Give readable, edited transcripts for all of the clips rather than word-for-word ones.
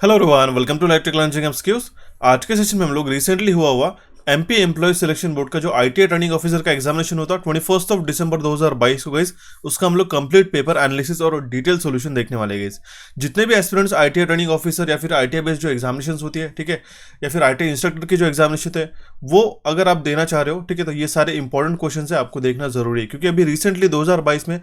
Hello Rohan, welcome to electric learning excuse. आज के session में हम लोग रिसेंटली हुआ एमपी एम्प्लॉय सिलेक्शन बोर्ड का जो आईटीआई ट्रेनिंग ऑफिसर का एग्जामिनेशन होता है 21 दिसंबर 2022 को गाइस, उसका हम लोग कंप्लीट पेपर एनालिसिस और डिटेल सॉल्यूशन देखने वाले गाइस। जितने भी एस्पिरेंट्स आईटीआई ट्रेनिंग ऑफिसर या फिर आईटीआई बेस्ड जो एग्जामिनेशन होती है, ठीक है, या फिर आईटीआई इंस्ट्रक्टर की जो एग्जामिनेशन है वो अगर आप देना चाह रहे हो, ठीक है, तो ये सारे इंपॉर्टेंट क्वेश्चन है, आपको देखना जरूरी है। क्योंकि अभी रिसेंटली 2022 में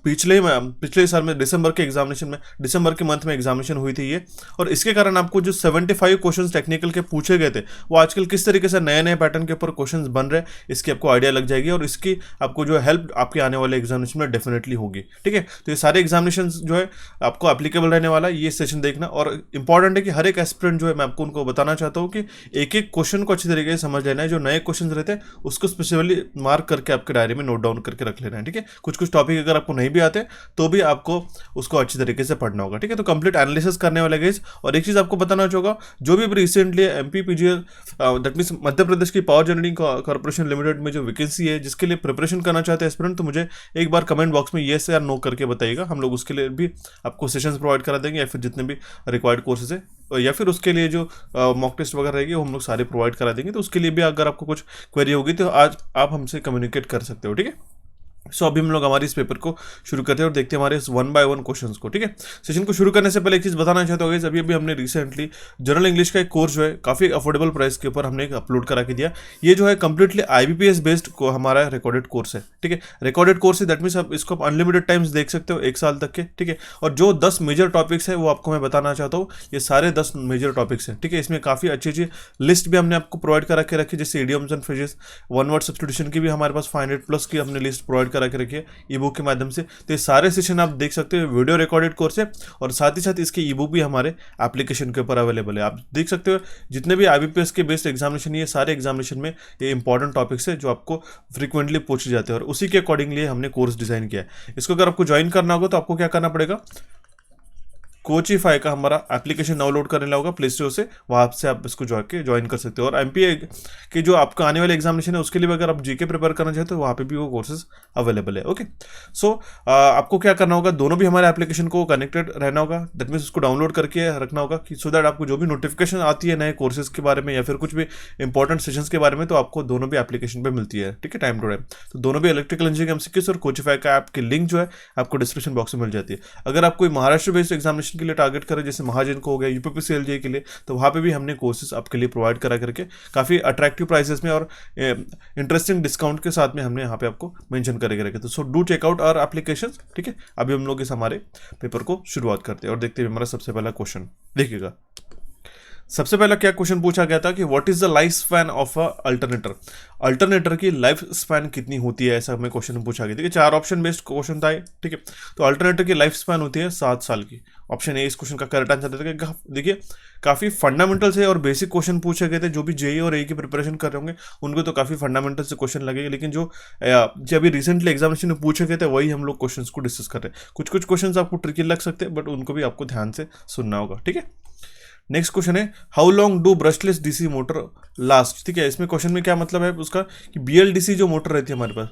पिछले साल में दिसंबर के एग्जामिनेशन में, दिसंबर के मंथ में एग्जामिनेशन हुई थी ये, और इसके कारण आपको जो 75 क्वेश्चन टेक्निकल के पूछे गए थे वो आजकल किस तरीके से नए नए पैटर्न के ऊपर क्वेश्चंस बन रहे हैं, इसकी आपको आइडिया लग जाएगी और इसकी आपको जो हेल्प आपके आने वाले एग्जामिनेशन में डेफिनेटली होगी। ठीक है, तो ये सारे एग्जामिनेशन जो है आपको एप्लीकेबल रहने वाला है, ये सेशन देखना। और इंपॉर्टेंट है कि हर एक एस्पिरेंट जो है, मैं आपको उनको बताना चाहता हूँ कि एक एक क्वेश्चन को अच्छी तरीके से समझ लेना है। जो नए क्वेश्चन रहते हैं उसको स्पेसिफिकली मार्क करके आपके डायरी में नोट डाउन करके रख लेना है। ठीक है, कुछ कुछ टॉपिक अगर आपको नहीं भी आते तो भी आपको उसको अच्छी तरीके से पढ़ना होगा। ठीक है, तो कंप्लीट एनालिसिस करने वाले गाइस। और एक चीज आपको बताना होगा, जो भी recently एमपीपीजीएल that means Madhya Pradesh की पावर जनरेटिंग कॉर्पोरेशन लिमिटेड में जो वैकेंसी है जिसके लिए प्रिपरेशन करना चाहते हैं एस्पिरेंट, तो मुझे एक बार कमेंट बॉक्स में येस या नो करके बताइएगा। हम लोग उसके लिए भी आपको सेशंस प्रोवाइड करा देंगे, या फिर जितने भी रिक्वायर्ड कोर्सेज है, या फिर उसके लिए जो मॉक टेस्ट वगैरह रहेगी वो हम लोग सारे प्रोवाइड करा देंगे। तो उसके लिए भी अगर आपको कुछ क्वेरी होगी तो आज आप हमसे कम्युनिकेट कर सकते हो। ठीक है, सो अभी हम लोग हमारे इस पेपर को शुरू करते हैं और देखते हैं हमारे इस 1 बाय 1 क्वेश्चंस को। ठीक है, सेशन को शुरू करने से पहले एक चीज़ बताना चाहता हूँ, अभी हमने रिसेंटली जनरल इंग्लिश का एक कोर्स जो है काफ़ी अफोर्डेबल प्राइस के ऊपर हमने एक अपलोड करा के दिया। ये जो है कंप्लीटली आईबीपीएस बेस्ड को हमारा रिकॉर्डेड कोर्स है। ठीक है, रिकॉर्डेड कोर्स है, दैट मीन्स आप इसको अनलिमिटेड टाइम्स देख सकते हो 1 साल तक के। ठीक है, और जो 10 मेजर टॉपिक्स है वो आपको मैं बताना चाहता हूँ, ये सारे 10 मेजर टॉपिक्स हैं। ठीक है, इसमें काफ़ी अच्छी अच्छी लिस्ट भी हमने आपको प्रोवाइड करा के रखी है, जैसे idioms and phrases, one word substitution की भी हमारे पास 500+ की हमने लिस्ट प्रोवाइड करा के रखी है ई बुक के माध्यम से। तो ये सारे सेशन आप देख सकते हो, वीडियो रिकॉर्डेड कोर्स है और साथ ही साथ इसके ई बुक भी हमारे एप्लीकेशन के ऊपर अवेलेबल है। आप देख सकते हो जितने भी आईबीपीएस के बेस्ड एग्जामिनेशन, ये सारे एग्जामिनेशन में ये इंपॉर्टेंट टॉपिक्स है जो आपको फ्रीक्वेंटली पूछे जाते हैं और उसी के अकॉर्डिंगली हमने कोर्स डिजाइन किया है। इसको अगर आपको ज्वाइन करना होगा तो आपको क्या करना पड़ेगा, कोचिफाई का हमारा एप्लीकेशन डाउनलोड करने होगा प्ले स्टोर से, वहाँ से आप इसको ज्वाइन कर सकते हो। और एमपीए के जो आपका आने वाले एग्जामिनेशन है उसके लिए अगर आप जीके प्रिपेयर करना चाहते हो तो वहाँ पे भी वो कोर्सेज अवेलेबल है। ओके, सो आपको क्या करना होगा, दोनों भी हमारे एप्लीकेशन को कनेक्टेड रहना होगा, दैट मीन्स उसको डाउनलोड करके रखना होगा कि सो दैट आपको जो भी नोटिफिकेशन आती है नए कोर्सेज के बारे में या फिर कुछ भी इंपॉर्टेंट सेशंस के बारे में, तो आपको दोनों भी एप्लीकेशन पर मिलती है। ठीक है, टाइम टू टाइम। तो दोनों भी इलेक्ट्रिकल इंजीनियरिंग एमसीक्यूज और कोचिफाई का ऐप की लिंक जो है आपको डिस्क्रिप्शन बॉक्स में मिल जाती है। अगर आप कोई महाराष्ट्र बेस्ड एग्जामिनेशन के लिए टारगेट करें, जैसे महाजन को हो गया, यूपीपीसीएलजे के लिए, तो वहाँ पे भी हमने कोर्सेज आपके लिए प्रोवाइड करा करके काफ़ी अट्रैक्टिव प्राइसेस में और इंटरेस्टिंग डिस्काउंट के साथ में हमने यहाँ पे आपको मेंशन करके रखे। तो so do check out our application. ठीक है, अभी हम लोग इस हमारे पेपर को शुरुआत करते हैं और देखते हैं हमारा सबसे पहला क्वेश्चन। देखिएगा, सबसे पहला क्या क्वेश्चन पूछा गया था कि what is the life span of a alternator. Alternator की लाइफ स्पैन कितनी होती है, ऐसा हमें क्वेश्चन पूछा गया। ठीक है, 4 ऑप्शन बेस्ड क्वेश्चन था। ठीक है, तो अल्टरनेटर की लाइफ स्पैन होती है 7 साल की। ऑप्शन ए इस क्वेश्चन का करेक्ट आंसर था। देखिए, काफ़ी फंडामेंटल से और बेसिक क्वेश्चन पूछे गए थे। जो भी जेई और ए की प्रिपरेशन कर रहे होंगे उनको तो काफ़ी फंडामेंटल से क्वेश्चन लगेंगे, लेकिन जो अभी रिसेंटली एग्जामिनेशन में पूछे गए थे वही हम लोग क्वेश्चन को डिस्कस कर रहे हैं। कुछ कुछ क्वेश्चन आपको ट्रिकी लग सकते हैं, बट उनको भी आपको ध्यान से सुनना होगा। ठीक है, नेक्स्ट क्वेश्चन है how long do brushless DC motor last. ठीक है, इसमें क्वेश्चन में क्या मतलब है उसका कि बीएलडीसी जो मोटर रहती है हमारे पास,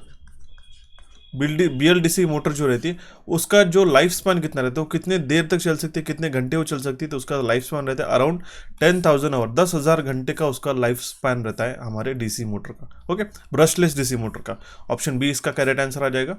बीएलडीसी मोटर जो रहती है उसका जो लाइफ स्पैन कितना रहता है, वो कितने देर तक चल सकती है, कितने घंटे वो चल सकती है, तो उसका लाइफ स्पैन रहता है अराउंड 10,000 आवर, 10,000 घंटे का उसका लाइफ स्पैन रहता है हमारे डीसी मोटर का। ओके, ब्रशलेस डीसी मोटर का। ऑप्शन बी इसका करेक्ट आंसर आ जाएगा।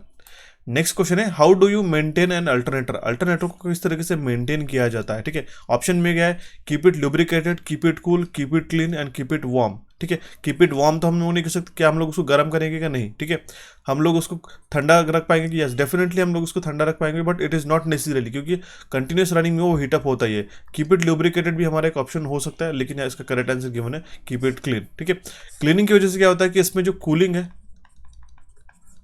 नेक्स्ट क्वेश्चन है how do you maintain an alternator. Alternator को किस तरीके से मेंटेन किया जाता है। ठीक है, ऑप्शन में क्या है, keep it lubricated, keep it cool, keep it clean and keep it warm. ठीक है, कीप इट वार्म तो हम लोग नहीं कह सकते, क्या हम लोग उसको गर्म करेंगे क्या, नहीं। ठीक है, हम लोग उसको ठंडा रख पाएंगे कि यस डेफिनेटली हम लोग उसको ठंडा रख पाएंगे, but it is not necessarily, क्योंकि कंटिन्यूस रनिंग में वो हीटअप होता ही है। कीप इट लुब्रिकेटेड भी हमारा एक ऑप्शन हो सकता है, लेकिन इसका करेक्ट आंसर गिवन है कीप इट क्लीन। ठीक है, क्लीनिंग की वजह से क्या होता है कि इसमें जो कूलिंग है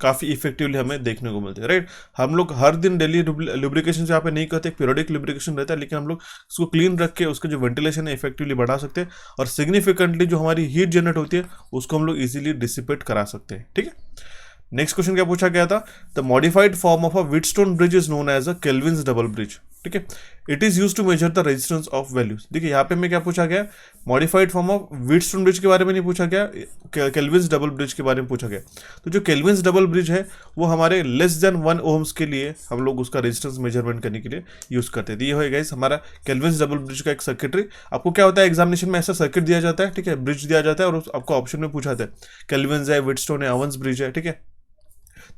काफ़ी इफेक्टिवली हमें देखने को मिलती है। राइट, हम लोग हर दिन डेली लुब्रिकेशन यहाँ पे नहीं करते, पीरियोडिक लुब्रिकेशन रहता है, लेकिन हम लोग उसको क्लीन रख के उसका जो वेंटिलेशन है इफेक्टिवली बढ़ा सकते हैं और सिग्निफिकेंटली जो हमारी हीट जनरेट होती है उसको हम लोग इजीली डिसिपेट करा सकते हैं। ठीक है, नेक्स्ट क्वेश्चन क्या पूछा गया था, the modified form of a Wheatstone bridge is known as a Kelvin's double bridge. ठीक है। It is use to measure the resistance of values. देखिए यहाँ पे मैं क्या पूछा गया, modified form of Wheatstone bridge के बारे में नहीं पूछा गया, केल्विन्स डबल ब्रिज के बारे में पूछा गया। तो जो केल्विन्स डबल ब्रिज है वो हमारे लेस देन 1 ओम्स के लिए हम लोग उसका रेजिस्टेंस मेजरमेंट करने के लिए यूज करते थे। ये होगा गाइस हमारा केल्विन्स डबल ब्रिज का एक सर्किटरी। आपको क्या होता है एग्जामिनेशन में, ऐसा सर्किट दिया जाता है, ठीक है, ब्रिज दिया जाता है और आपको ऑप्शन में पूछा जाता है केल्विन्स है, व्हीटस्टोन है, ओवंस ब्रिज है, ठीक है।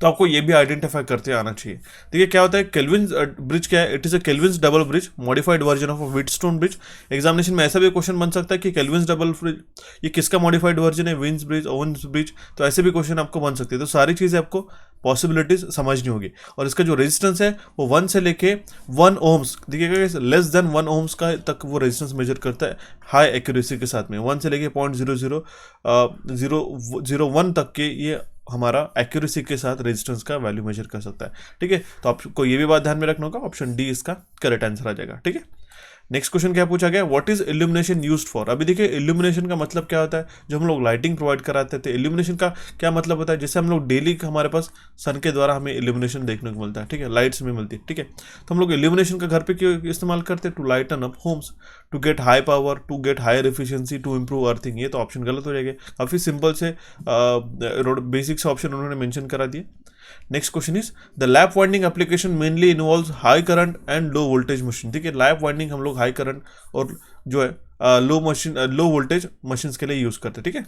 तो आपको ये भी आइडेंटिफाई करते आना चाहिए। देखिए क्या होता है केल्विन ब्रिज क्या है, it is a Kelvin's double bridge modified version of Wheatstone bridge. Examination में ऐसा भी क्वेश्चन बन सकता है कि केल्विन्स डबल ब्रिज ये किसका मॉडिफाइड वर्जन है, विन्स ब्रिज, ओवंस ब्रिज, तो ऐसे भी क्वेश्चन आपको बन सकते हैं। तो सारी चीज़ें आपको पॉसिबिलिटीज समझनी होगी। और इसका जो रेजिस्टेंस है वो 1 से लेके 1 ओम्स, देखिएगा लेस देन 1 ओम्स का तक वो रेजिस्टेंस मेजर करता है हाई एक्यूरेसी के साथ में। 1 से लेके 0.00001 तक के ये हमारा एक्यूरेसी के साथ रेजिस्टेंस का वैल्यू मेजर कर सकता है, ठीक है। तो आपको ये भी बात ध्यान में रखना होगा, ऑप्शन डी इसका करेक्ट आंसर आ जाएगा, ठीक है। नेक्स्ट क्वेश्चन क्या पूछा गया, what is illumination used for. अभी देखिए इल्यूमिनेशन का मतलब क्या होता है, जो हम लोग लाइटिंग प्रोवाइड कराते थे, इल्यूमिनेशन का क्या मतलब होता है, जैसे हम लोग डेली हमारे पास सन के द्वारा हमें इल्यूमिनेशन देखने को मिलता है, ठीक है, लाइट्स में मिलती है, ठीक है। तो हम लोग इल्यूमिनेशन का घर पे क्यों इस्तेमाल करते हैं, to lighten up homes, to get high power, to get higher efficiency, to improve earthing. ये तो ऑप्शन गलत हो जाएगा, काफ़ी सिंपल से बेसिक से ऑप्शन उन्होंने मेंशन करा दिए। Next question is the lap winding application mainly involves high current and low voltage machine. ठीक है, लैप वाइंडिंग हम लोग हाई करंट और जो है लो वोल्टेज मशीन के लिए यूज करते हैं, ठीक है।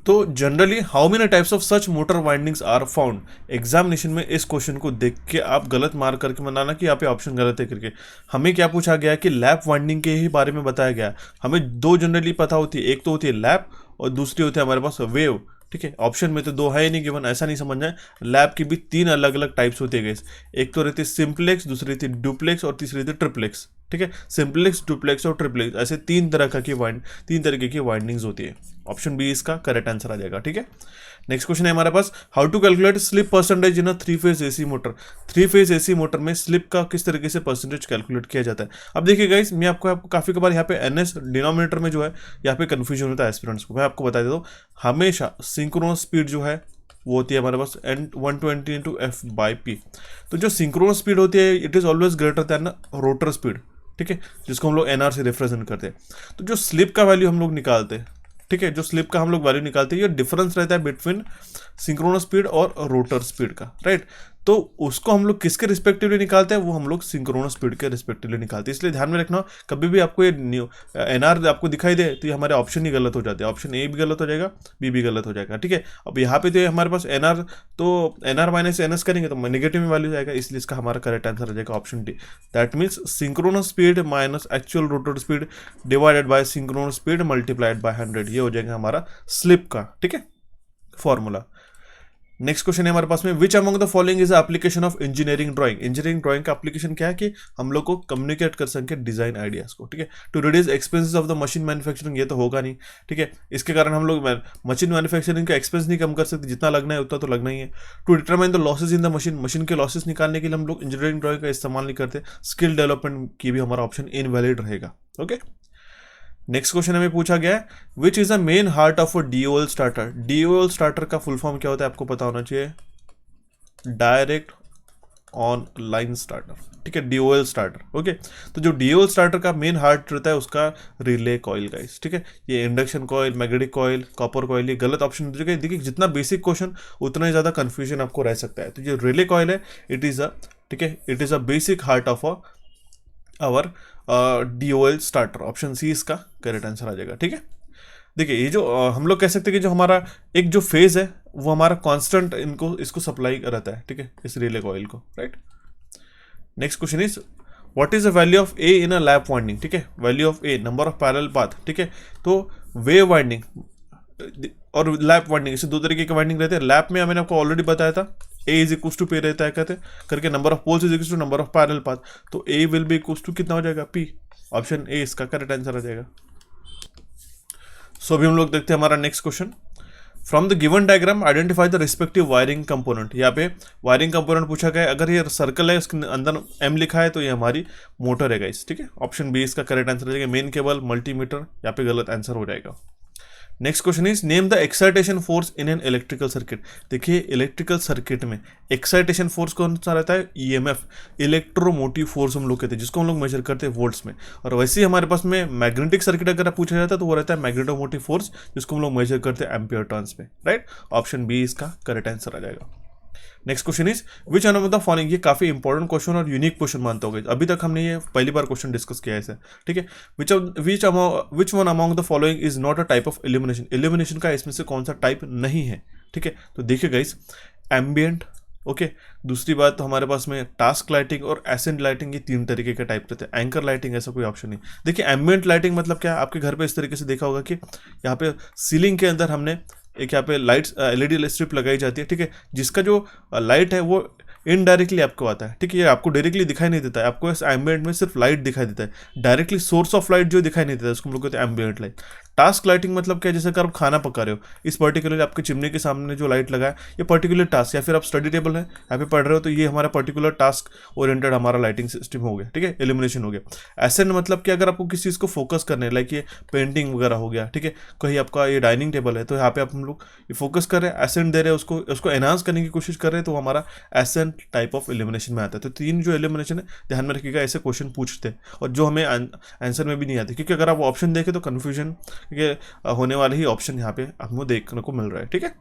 तो generally how many types of such motor windings are found. Examination में इस क्वेश्चन को देख के आप गलत मार्क करके मनाना कि यहाँ पे ऑप्शन गलत है करके। हमें क्या पूछा गया कि लैप वाइंडिंग के ही बारे में बताया गया। हमें दो जनरली पता होती है, एक तो होती है लैप और दूसरी होती है हमारे पास वेव। ठीक है, ऑप्शन में तो दो है ही नहीं गिवन, ऐसा नहीं समझना है। लैप की भी तीन अलग अलग टाइप्स होती है, एक तो रहती है सिंपलेक्स, दूसरी रहती है डुप्लेक्स और तीसरी रहती है ट्रिप्लेक्स। ठीक है, सिंपलेक्स, डुप्लेक्स और ट्रिप्लेक्स, ऐसे तीन तरीके की वाइंडिंग्स होती है। ऑप्शन बी इसका करेक्ट आंसर आ जाएगा। ठीक है, नेक्स्ट क्वेश्चन है हमारे पास, how to calculate slip percentage in a 3 phase AC motor. 3 phase AC motor में स्लिप का किस तरीके से परसेंटेज कैलकुलेट किया जाता है। अब देखिए गाइस, मैं आपको काफी बार यहाँ पे एनएस डिनोमिनेटर में जो है यहाँ पे कंफ्यूजन होता है एस्पिरेंट्स को। मैं आपको बता देता हूँ, हमेशा सिंक्रोनस स्पीड जो है वो होती है हमारे पास N120 into F by P. तो जो सिंक्रोनस स्पीड होती है it is always greater than rotor speed. ठीक है, जिसको हम लोग एनआर से रिप्रेजेंट करते हैं। तो जो स्लिप का वैल्यू हम लोग निकालते हैं, ठीक है, जो स्लिप का हम लोग वैल्यू निकालते हैं, ये डिफरेंस रहता है बिटवीन सिंक्रोनस स्पीड और रोटर स्पीड का, राइट। तो उसको हम लोग किसके रिस्पेक्टिवली निकालते हैं, वो हम लोग सिंक्रोनस स्पीड के रिस्पेक्टिवली निकालते हैं। इसलिए ध्यान में रखना, कभी भी आपको ये एनआर आपको दिखाई दे तो ये हमारे ऑप्शन ही गलत हो जाते हैं। ऑप्शन ए भी गलत हो जाएगा, बी भी गलत हो जाएगा। ठीक है, अब यहाँ पे तो हमारे पास एनआर, तो एनआर माइनस एनएस करेंगे तो नेगेटिव में वैल्यू जाएगा, इसलिए इसका हमारा करेक्ट आंसर आ जाएगा option D. That means synchronous speed minus actual rotor speed divided by synchronous speed multiplied by 100, ये हो जाएगा हमारा स्लिप का, ठीक है, फॉर्मूला। नेक्स्ट क्वेश्चन है हमारे पास में, विच among the following is application of engineering drawing. Engineering drawing का एप्लीकेशन क्या है कि हम लोग को कम्युनिकेट कर सके डिजाइन आइडियाज को। ठीक है, to reduce expenses of the machine manufacturing, ये तो होगा नहीं। ठीक है, इसके कारण हम लोग मशीन मैन्युफैक्चरिंग का एक्सपेंस नहीं कम कर सकते, जितना लगना है उतना तो लगना ही है। To determine the losses in the machine, machine के लॉसेस निकालने के लिए हम लोग इंजीनियरिंग ड्राइंग का इस्तेमाल नहीं करते। स्किल डेवलपमेंट की भी हमारा ऑप्शन इनवैलिड रहेगा। ओके, नेक्स्ट क्वेश्चन हमें पूछा गया है, which is the main heart of a DOL starter. DOL starter का फुल फॉर्म क्या होता है आपको पता होना चाहिए, डायरेक्ट ऑन लाइन स्टार्टर। ठीक है, डीओएल स्टार्टर। ओके, तो जो डीओएल स्टार्टर का मेन हार्ट रहता है उसका रिले कॉइल गाइस। ठीक है, ये induction coil, magnetic coil, copper coil, ये गलत ऑप्शन हो जाएगा। देखिए जितना बेसिक क्वेश्चन उतना ही ज्यादा कंफ्यूजन आपको रह सकता है। तो जो रिले कॉइल है इट इज अ, ठीक है, it is a basic heart of our DOL starter. Option C इसका करेक्ट आंसर आ जाएगा। ठीक है, देखिए ये जो हम लोग कह सकते हैं कि जो हमारा एक जो फेज है वो हमारा कांस्टेंट इसको सप्लाई रहता है। ठीक है, इस रिले कॉइल को, right. Next question is, what is the value of A in a lap winding. ठीक है, value of A, number of parallel path. ठीक है, तो वेव वाइंडिंग और लैप वाइंडिंग, इसे दो तरीके के वाइंडिंग रहते हैं। लैप में मैंने आपको ऑलरेडी बताया था, ए इज इक्वल टू पे रहता है कहते करके, number of poles is equal to number of parallel path, तो A will be equal to कितना हो जाएगा, पी। ऑप्शन ए इसका करेक्ट आंसर आ जाएगा। सो अभी हम लोग देखते हैं हमारा next question, from the given diagram identify the respective wiring component. यहाँ पे वायरिंग कंपोनेंट पूछा गया है, अगर ये सर्कल है उसके अंदर एम लिखा है तो ये हमारी मोटर है गाइस। ठीक है, ऑप्शन बी इसका करेक्ट आंसर हो जाएगा, मेन केबल, मल्टीमीटर, यहाँ पे गलत आंसर हो जाएगा। Next question is name the excitation force in an electrical circuit. देखिए इलेक्ट्रिकल सर्किट में एक्साइटेशन फोर्स कौन सा रहता है, ईएमएफ, इलेक्ट्रोमोटिव फोर्स हम लोग कहते हैं, जिसको हम लोग मेजर करते हैं वोल्ट्स में। और वैसे ही हमारे पास में मैग्नेटिक सर्किट अगर पूछा जाता है तो वो रहता है मैग्नेटोमोटिव फोर्स, जिसको हम लोग मेजर करते हैं एम्पियर टर्न्स में, राइट। ऑप्शन बी इसका करेक्ट आंसर आ जाएगा। Next question is which one of the following, ये काफी इंपॉर्टेंट क्वेश्चन और यूनिक क्वेश्चन मानते होगे, अभी तक हमने ये पहली बार क्वेश्चन डिस्कस किया है इसे, ठीक है। Which one among the following is not a type of illumination, illumination का इसमें से कौन सा टाइप नहीं है, ठीक है। तो देखिए गाइस, एम्बियंट, ओके। दूसरी बात तो हमारे पास में टास्क लाइटिंग और एसेंट लाइटिंग, ये 3 तरीके के टाइप रहते हैं। एंकर लाइटिंग ऐसा कोई ऑप्शन नहीं। देखिए एम्बियंट लाइटिंग मतलब क्या है, आपके घर पे इस तरीके से देखा होगा कि यहाँ पे सीलिंग के अंदर हमने एक यहाँ पे लाइट्स एलईडी स्ट्रिप लगाई जाती है, ठीक है, जिसका जो लाइट है वो इनडायरेक्टली आपको आता है, ठीक है। ये आपको डायरेक्टली दिखाई नहीं देता है, आपको इस एम्बियंट में सिर्फ लाइट दिखाई देता है, डायरेक्टली सोर्स ऑफ लाइट जो दिखाई नहीं देता है उसको हम लोग कहते हैं एम्बियंट लाइट। टास्क लाइटिंग मतलब क्या है, जैसे अगर आप खाना पका रहे हो, इस पर्टिकुलर आपके चिमनी के सामने जो लाइट लगा है ये पर्टिकुलर टास्क, या फिर आप स्टडी टेबल है यहाँ पे पढ़ रहे हो तो ये हमारा पर्टिकुलर टास्क ओरिएंटेड हमारा लाइटिंग सिस्टम हो गया, ठीक है, इल्यूमिनेशन हो गया। एसेंट मतलब कि अगर आपको किसी चीज़ को फोकस करना है, लाइक ये पेंटिंग वगैरह हो गया, ठीक है, कहीं आपका ये डाइनिंग टेबल है तो यहाँ पे आप हम लोग ये फोकस कर रहे हैं, एसेंट दे रहे हैं, उसको एनहांस करने की कोशिश कर रहे हैं, तो हमारा एसेंट टाइप ऑफ इल्यूमिनेशन में आता है। तो 3 जो इल्यूमिनेशन है ध्यान में रखिएगा, ऐसे क्वेश्चन पूछते हैं और जो हमें आंसर में भी नहीं आते, क्योंकि अगर आप ऑप्शन देखें तो कन्फ्यूजन होने वाले ही ऑप्शन यहाँ पे हमको देखने को मिल रहा है, ठीक है।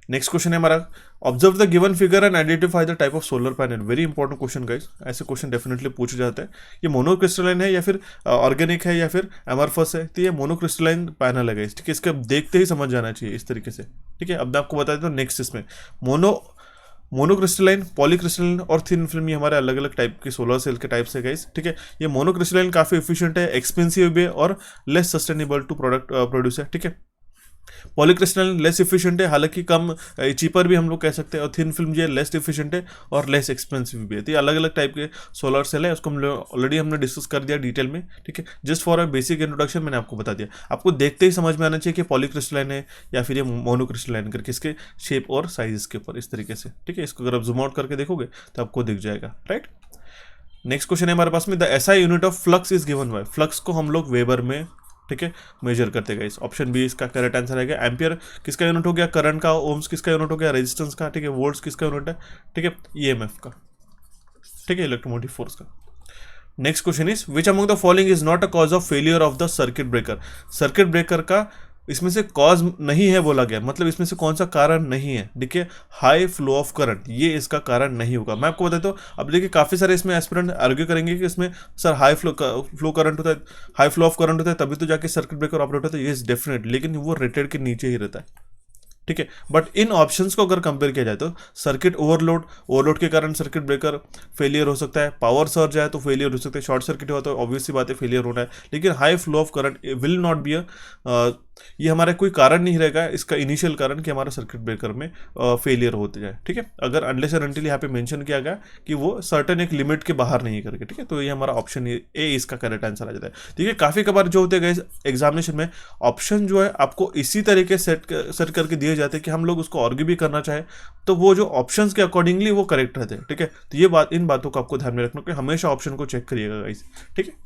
नेक्स्ट क्वेश्चन है हमारा, observe the given figure and identify the type of solar panel. Very important question guys, ऐसे क्वेश्चन डेफिनेटली पूछे जाते हैं। ये मोनोक्रिस्टलाइन है या फिर ऑर्गेनिक है या फिर एमरफस है, तो ये मोनोक्रिस्टलाइन पैनल है गाइस, ठीक है। इसके देखते ही समझ जाना चाहिए इस तरीके से, ठीक है। अब मैं आपको बता देता हूँ नेक्स्ट इसमें मोनोक्रिस्टलाइन, पॉलीक्रिस्टलाइन और थिन फिल्म, ये हमारे अलग अलग टाइप के सोलर सेल के टाइप्स है गाइस, ठीक है। ये मोनोक्रिस्टलाइन काफी एफिशिएंट है, एक्सपेंसिव भी है और less sustainable to product produce है, ठीक है। पॉलीक्रिस्टलाइन लेस इफिशिएंट है, हालांकि कम चीपर भी हम लोग कह सकते हैं, और थिन फिल्म ये लेस इफिशिएंट है और लेस एक्सपेंसिव भी है। तो ये अलग अलग टाइप के सोलर सेल है, उसको हम ऑलरेडी हमने डिस्कस कर दिया डिटेल में, ठीक है। Just for a basic introduction मैंने आपको बता दिया, आपको देखते ही समझ में आना चाहिए कि पॉलीक्रिस्टलाइन है या फिर ये मोनोक्रिस्टलाइन करके, इसके शेप और साइज के ऊपर इस तरीके से, ठीक है। इसको अगर आप जूम आउट करके देखोगे तो आपको दिख जाएगा, राइट। नेक्स्ट क्वेश्चन है हमारे पास में, the SI unit of flux is given bye, flux को हम लोग वेबर में, ठीक है, मेजर करते गए। ऑप्शन बी इसका करेक्ट आंसर है। एम्पियर किसका यूनिट हो गया, करंट का, ओम्स किसका यूनिट हो गया, रेजिस्टेंस का, ठीक है, वोल्ट्स किसका यूनिट है, ठीक है, ईएमएफ का, ठीक है, इलेक्ट्रोमोटिव फोर्स का। Next question is which among the following is not a cause of failure of the circuit breaker. Circuit breaker का इसमें से कॉज नहीं है बोला गया, मतलब इसमें से कौन सा कारण नहीं है, देखिए हाई फ्लो ऑफ करंट, ये इसका कारण नहीं होगा। मैं आपको बताता हूँ, अब देखिए काफी सारे इसमें एस्पिरेंट आर्ग्यू करेंगे कि इसमें सर हाई फ्लो करंट होता है, हाई फ्लो ऑफ करंट होता है तभी तो जाके सर्किट ब्रेकर ऑपरेट होता है, ये डेफिनेट, लेकिन वो रेटेड के नीचे ही रहता है, ठीक है। बट इन ऑप्शंस को अगर कंपेयर किया जाए तो सर्किट ओवरलोड के कारण सर्किट ब्रेकर फेलियर हो सकता है, पावर सर्ज है तो फेलियर हो सकता है, शॉर्ट सर्किट हुआ तो ऑब्वियसली बात है फेलियर होना है, लेकिन high flow of current will not be ये हमारा कोई कारण नहीं रहेगा इसका इनिशियल कारण कि हमारा सर्किट ब्रेकर में फेलियर होते जाए, ठीक है। अगर अनलेस एंड अनटिल यहाँ पे मेंशन किया गया कि वो सर्टेन एक लिमिट के बाहर नहीं करके, ठीक है, तो ये हमारा ऑप्शन ए इसका करेक्ट आंसर आ जाता है। ठीक है, काफी कबार जो होते हैं एग्जामिनेशन में ऑप्शन जो है आपको इसी तरीके सेट करके दिए जाते हैं कि हम लोग उसको आर्ग्यू भी करना चाहे तो वो जो ऑप्शंस के अकॉर्डिंगली वो करेक्ट रहते हैं, ठीक है। तो ये बात, इन बातों को आपको ध्यान में रखना कि हमेशा ऑप्शन को चेक करिएगा गाइस, ठीक है।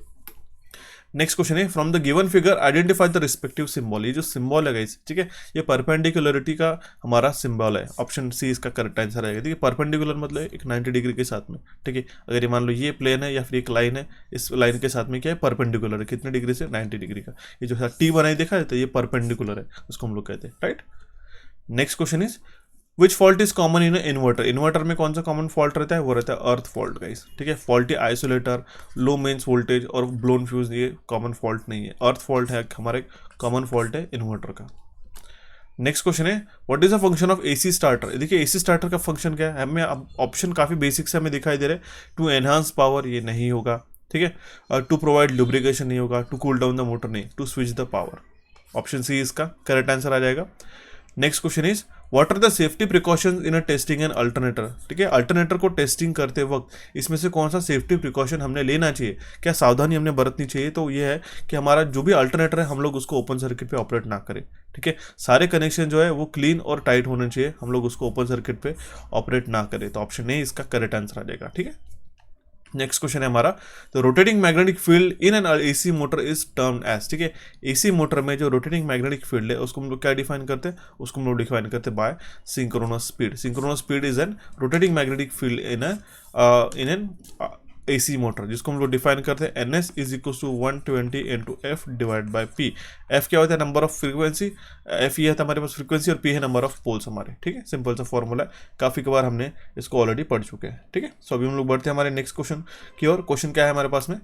नेक्स्ट क्वेश्चन है from the given figure identify the respective symbol. ये जो सिंबल है गाइस, ठीक है, ये परपेंडिकुलरिटी का हमारा सिंबल है। ऑप्शन सी इसका करेक्ट आंसर आएगा। ठीक है, परपेंडिकुलर मतलब एक 90 डिग्री के साथ में, ठीक है। अगर ये मान लो ये प्लेन है या फिर एक लाइन है, इस लाइन के साथ में क्या है, परपेंडिकुलर है, कितने डिग्री से, 90 डिग्री का। ये जो टी बनाई देखा है तो ये परपेंडिकुलर है, उसको हम लोग कहते हैं, right. Next question is which fault is common in inverter. Inverter में कौन सा कॉमन फॉल्ट रहता है, वो रहता है अर्थ फॉल्ट गाइस, ठीक है। फॉल्टी आइसोलेटर, लो मेंस वोल्टेज और ब्लोन फ्यूज, ये कॉमन फॉल्ट नहीं है। अर्थ फॉल्ट है हमारे कॉमन फॉल्ट है इन्वर्टर का। नेक्स्ट क्वेश्चन है what is the function of AC starter. देखिए एसी स्टार्टर का फंक्शन क्या है, हमें ऑप्शन काफी बेसिक से हमें दिखाई दे रहे हैं। टू एनहांस पावर, ये नहीं होगा, ठीक है। टू प्रोवाइड लुब्रिकेशन नहीं होगा, to cool down the motor नहीं, to switch the power. Option C इसका करेक्ट आंसर आ जाएगा। Next question is what are the safety precautions in a testing an alternator. ठीक है, अल्टरनेटर को टेस्टिंग करते वक्त इसमें से कौन सा सेफ्टी प्रिकॉशन हमने लेना चाहिए, क्या सावधानी हमने बरतनी चाहिए, तो ये है कि हमारा जो भी अल्टरनेटर है हम लोग उसको ओपन सर्किट पे ऑपरेट ना करें, ठीक है। सारे कनेक्शन जो है वो क्लीन और टाइट होने चाहिए, हम लोग उसको ओपन सर्किट पे ऑपरेट ना करें। तो ऑप्शन ए इसका करेक्ट आंसर आ जाएगा, ठीक है। नेक्स्ट क्वेश्चन है हमारा, तो rotating magnetic field in an AC motor is termed as, ठीक है। एसी मोटर में जो रोटेटिंग मैग्नेटिक फील्ड है उसको हम लोग क्या डिफाइन करते हैं, उसको हम लोग डिफाइन करते हैं by synchronous speed. Synchronous speed is an rotating magnetic field in an AC motor, जिसको हम लोग डिफाइन करते हैं N S is equal to 120 into F divide by P. F क्या होता है, नंबर ऑफ फ्रीक्वेंसी, एफ ये है हमारे पास फ्रीक्वेंसी, और पी है नंबर ऑफ पोल्स हमारे, ठीक है। सिंपल सा फॉर्मूला है, काफ़ी बार हमने इसको ऑलरेडी पढ़ चुके हैं, ठीक है। सो अभी हम लोग बढ़ते हैं हमारे नेक्स्ट क्वेश्चन की ओर। क्वेश्चन क्या है हमारे पास में,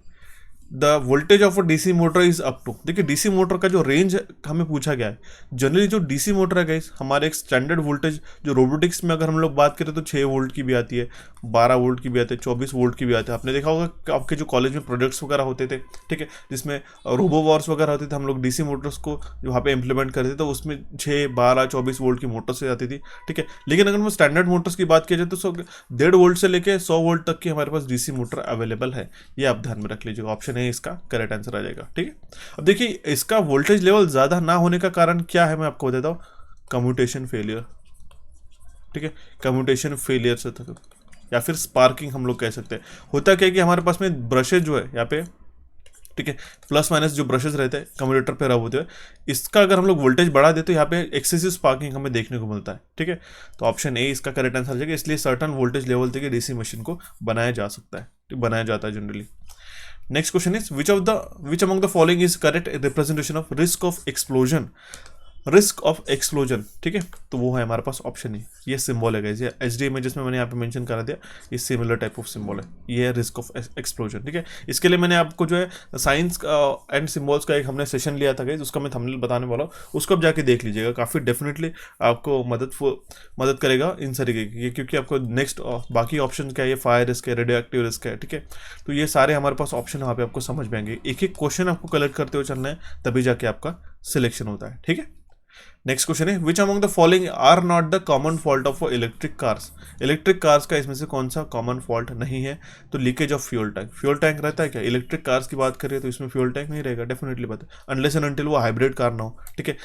the voltage of a DC motor is up to. देखिए डीसी मोटर का जो रेंज हमें पूछा गया है, जनरली जो डीसी मोटर है गाइस, हमारे एक स्टैंडर्ड वोल्टेज जो रोबोटिक्स में अगर हम लोग बात करें तो 6 वोल्ट की भी आती है, 12 वोल्ट की भी आती है, 24 वोल्ट की भी आती है। आपने देखा होगा कि आपके जो कॉलेज में प्रोजेक्ट्स वगैरह होते थे, ठीक है, जिसमें रोबो वॉर्स वगैरह होते थे, हम लोग डीसी मोटर्स को जो वहाँ पे इम्प्लीमेंट करते थे तो उसमें 6, 12, 24 वोल्ट की मोटर से आती थी, ठीक है। लेकिन अगर हम स्टैंडर्ड मोटर्स की बात की जाए तो 1.5 वोल्ट से लेकर 100 वोल्ट तक की हमारे पास डीसी मोटर अवेलेबल है। ये आप ध्यान में रख लीजिएगा, ऑप्शन है इसका करेक्ट आंसर आ जाएगा, ठीक है। अब देखिए इसका वोल्टेज लेवल ज्यादा ना होने का कारण क्या है, मैं आपको बताता हूँ, कम्यूटेशन फेलियर, ठीक है। कम्यूटेशन फेलियर से तक या फिर स्पार्किंग हम लोग कह सकते हैं। होता क्या है कि हमारे पास में ब्रशेज जो है यहाँ पे, ठीक है, प्लस माइनस जो ब्रशेज रहते हैं कम्यूटेटर पे रब होते हैं, इसका अगर हम लोग वोल्टेज बढ़ा देते तो यहाँ पे एक्सेसिव स्पार्किंग हमें देखने को मिलता है, ठीक है। तो ऑप्शन ए इसका करेक्ट आंसर जाएगा। इसलिए सर्टन वोल्टेज लेवल तक डीसी मशीन को बनाया जा सकता है, बनाया जाता है generally. Next question is which among the following is correct representation of risk of explosion. Risk of explosion, ठीक है, तो वो है हमारे पास ऑप्शन है, ये सिंबल है गाइस, ये एचडी इमेजेस में मैंने यहाँ पे मेंशन करा दिया, ये सिमिलर टाइप ऑफ सिंबल है, ये है रिस्क ऑफ एक्सप्लोजन, ठीक है। इसके लिए मैंने आपको जो है साइंस एंड सिंबल्स का एक हमने सेशन लिया था गाइस, उसका मैं थंबनेल बताने वाला हूँ, उसको आप जाके देख लीजिएगा, काफ़ी डेफिनेटली आपको मदद करेगा इन तरीके की, क्योंकि आपको नेक्स्ट बाकी ऑप्शन क्या है, ये फायर रिस्क है, रेडियो एक्टिव रिस्क है, ठीक है। तो ये सारे हमारे पास ऑप्शन वहाँ पे आपको समझ में आएंगे, एक एक क्वेश्चन आपको कलेक्ट करते हुए चलना है, तभी जाके आपका सिलेक्शन होता है, ठीक है। नेक्स्ट क्वेश्चन है which among the following are not the common fault of electric cars. Electric cars का इसमें से कौन सा कॉमन फॉल्ट नहीं है, तो leakage of fuel tank. Fuel tank रहता है क्या, इलेक्ट्रिक कार्स की बात करिए तो इसमें फ्यूल टैंक नहीं रहेगा, डेफिनेटली बात है, अनलेस एंड अनटिल वो हाइब्रिड कार ना हो, ठीक है।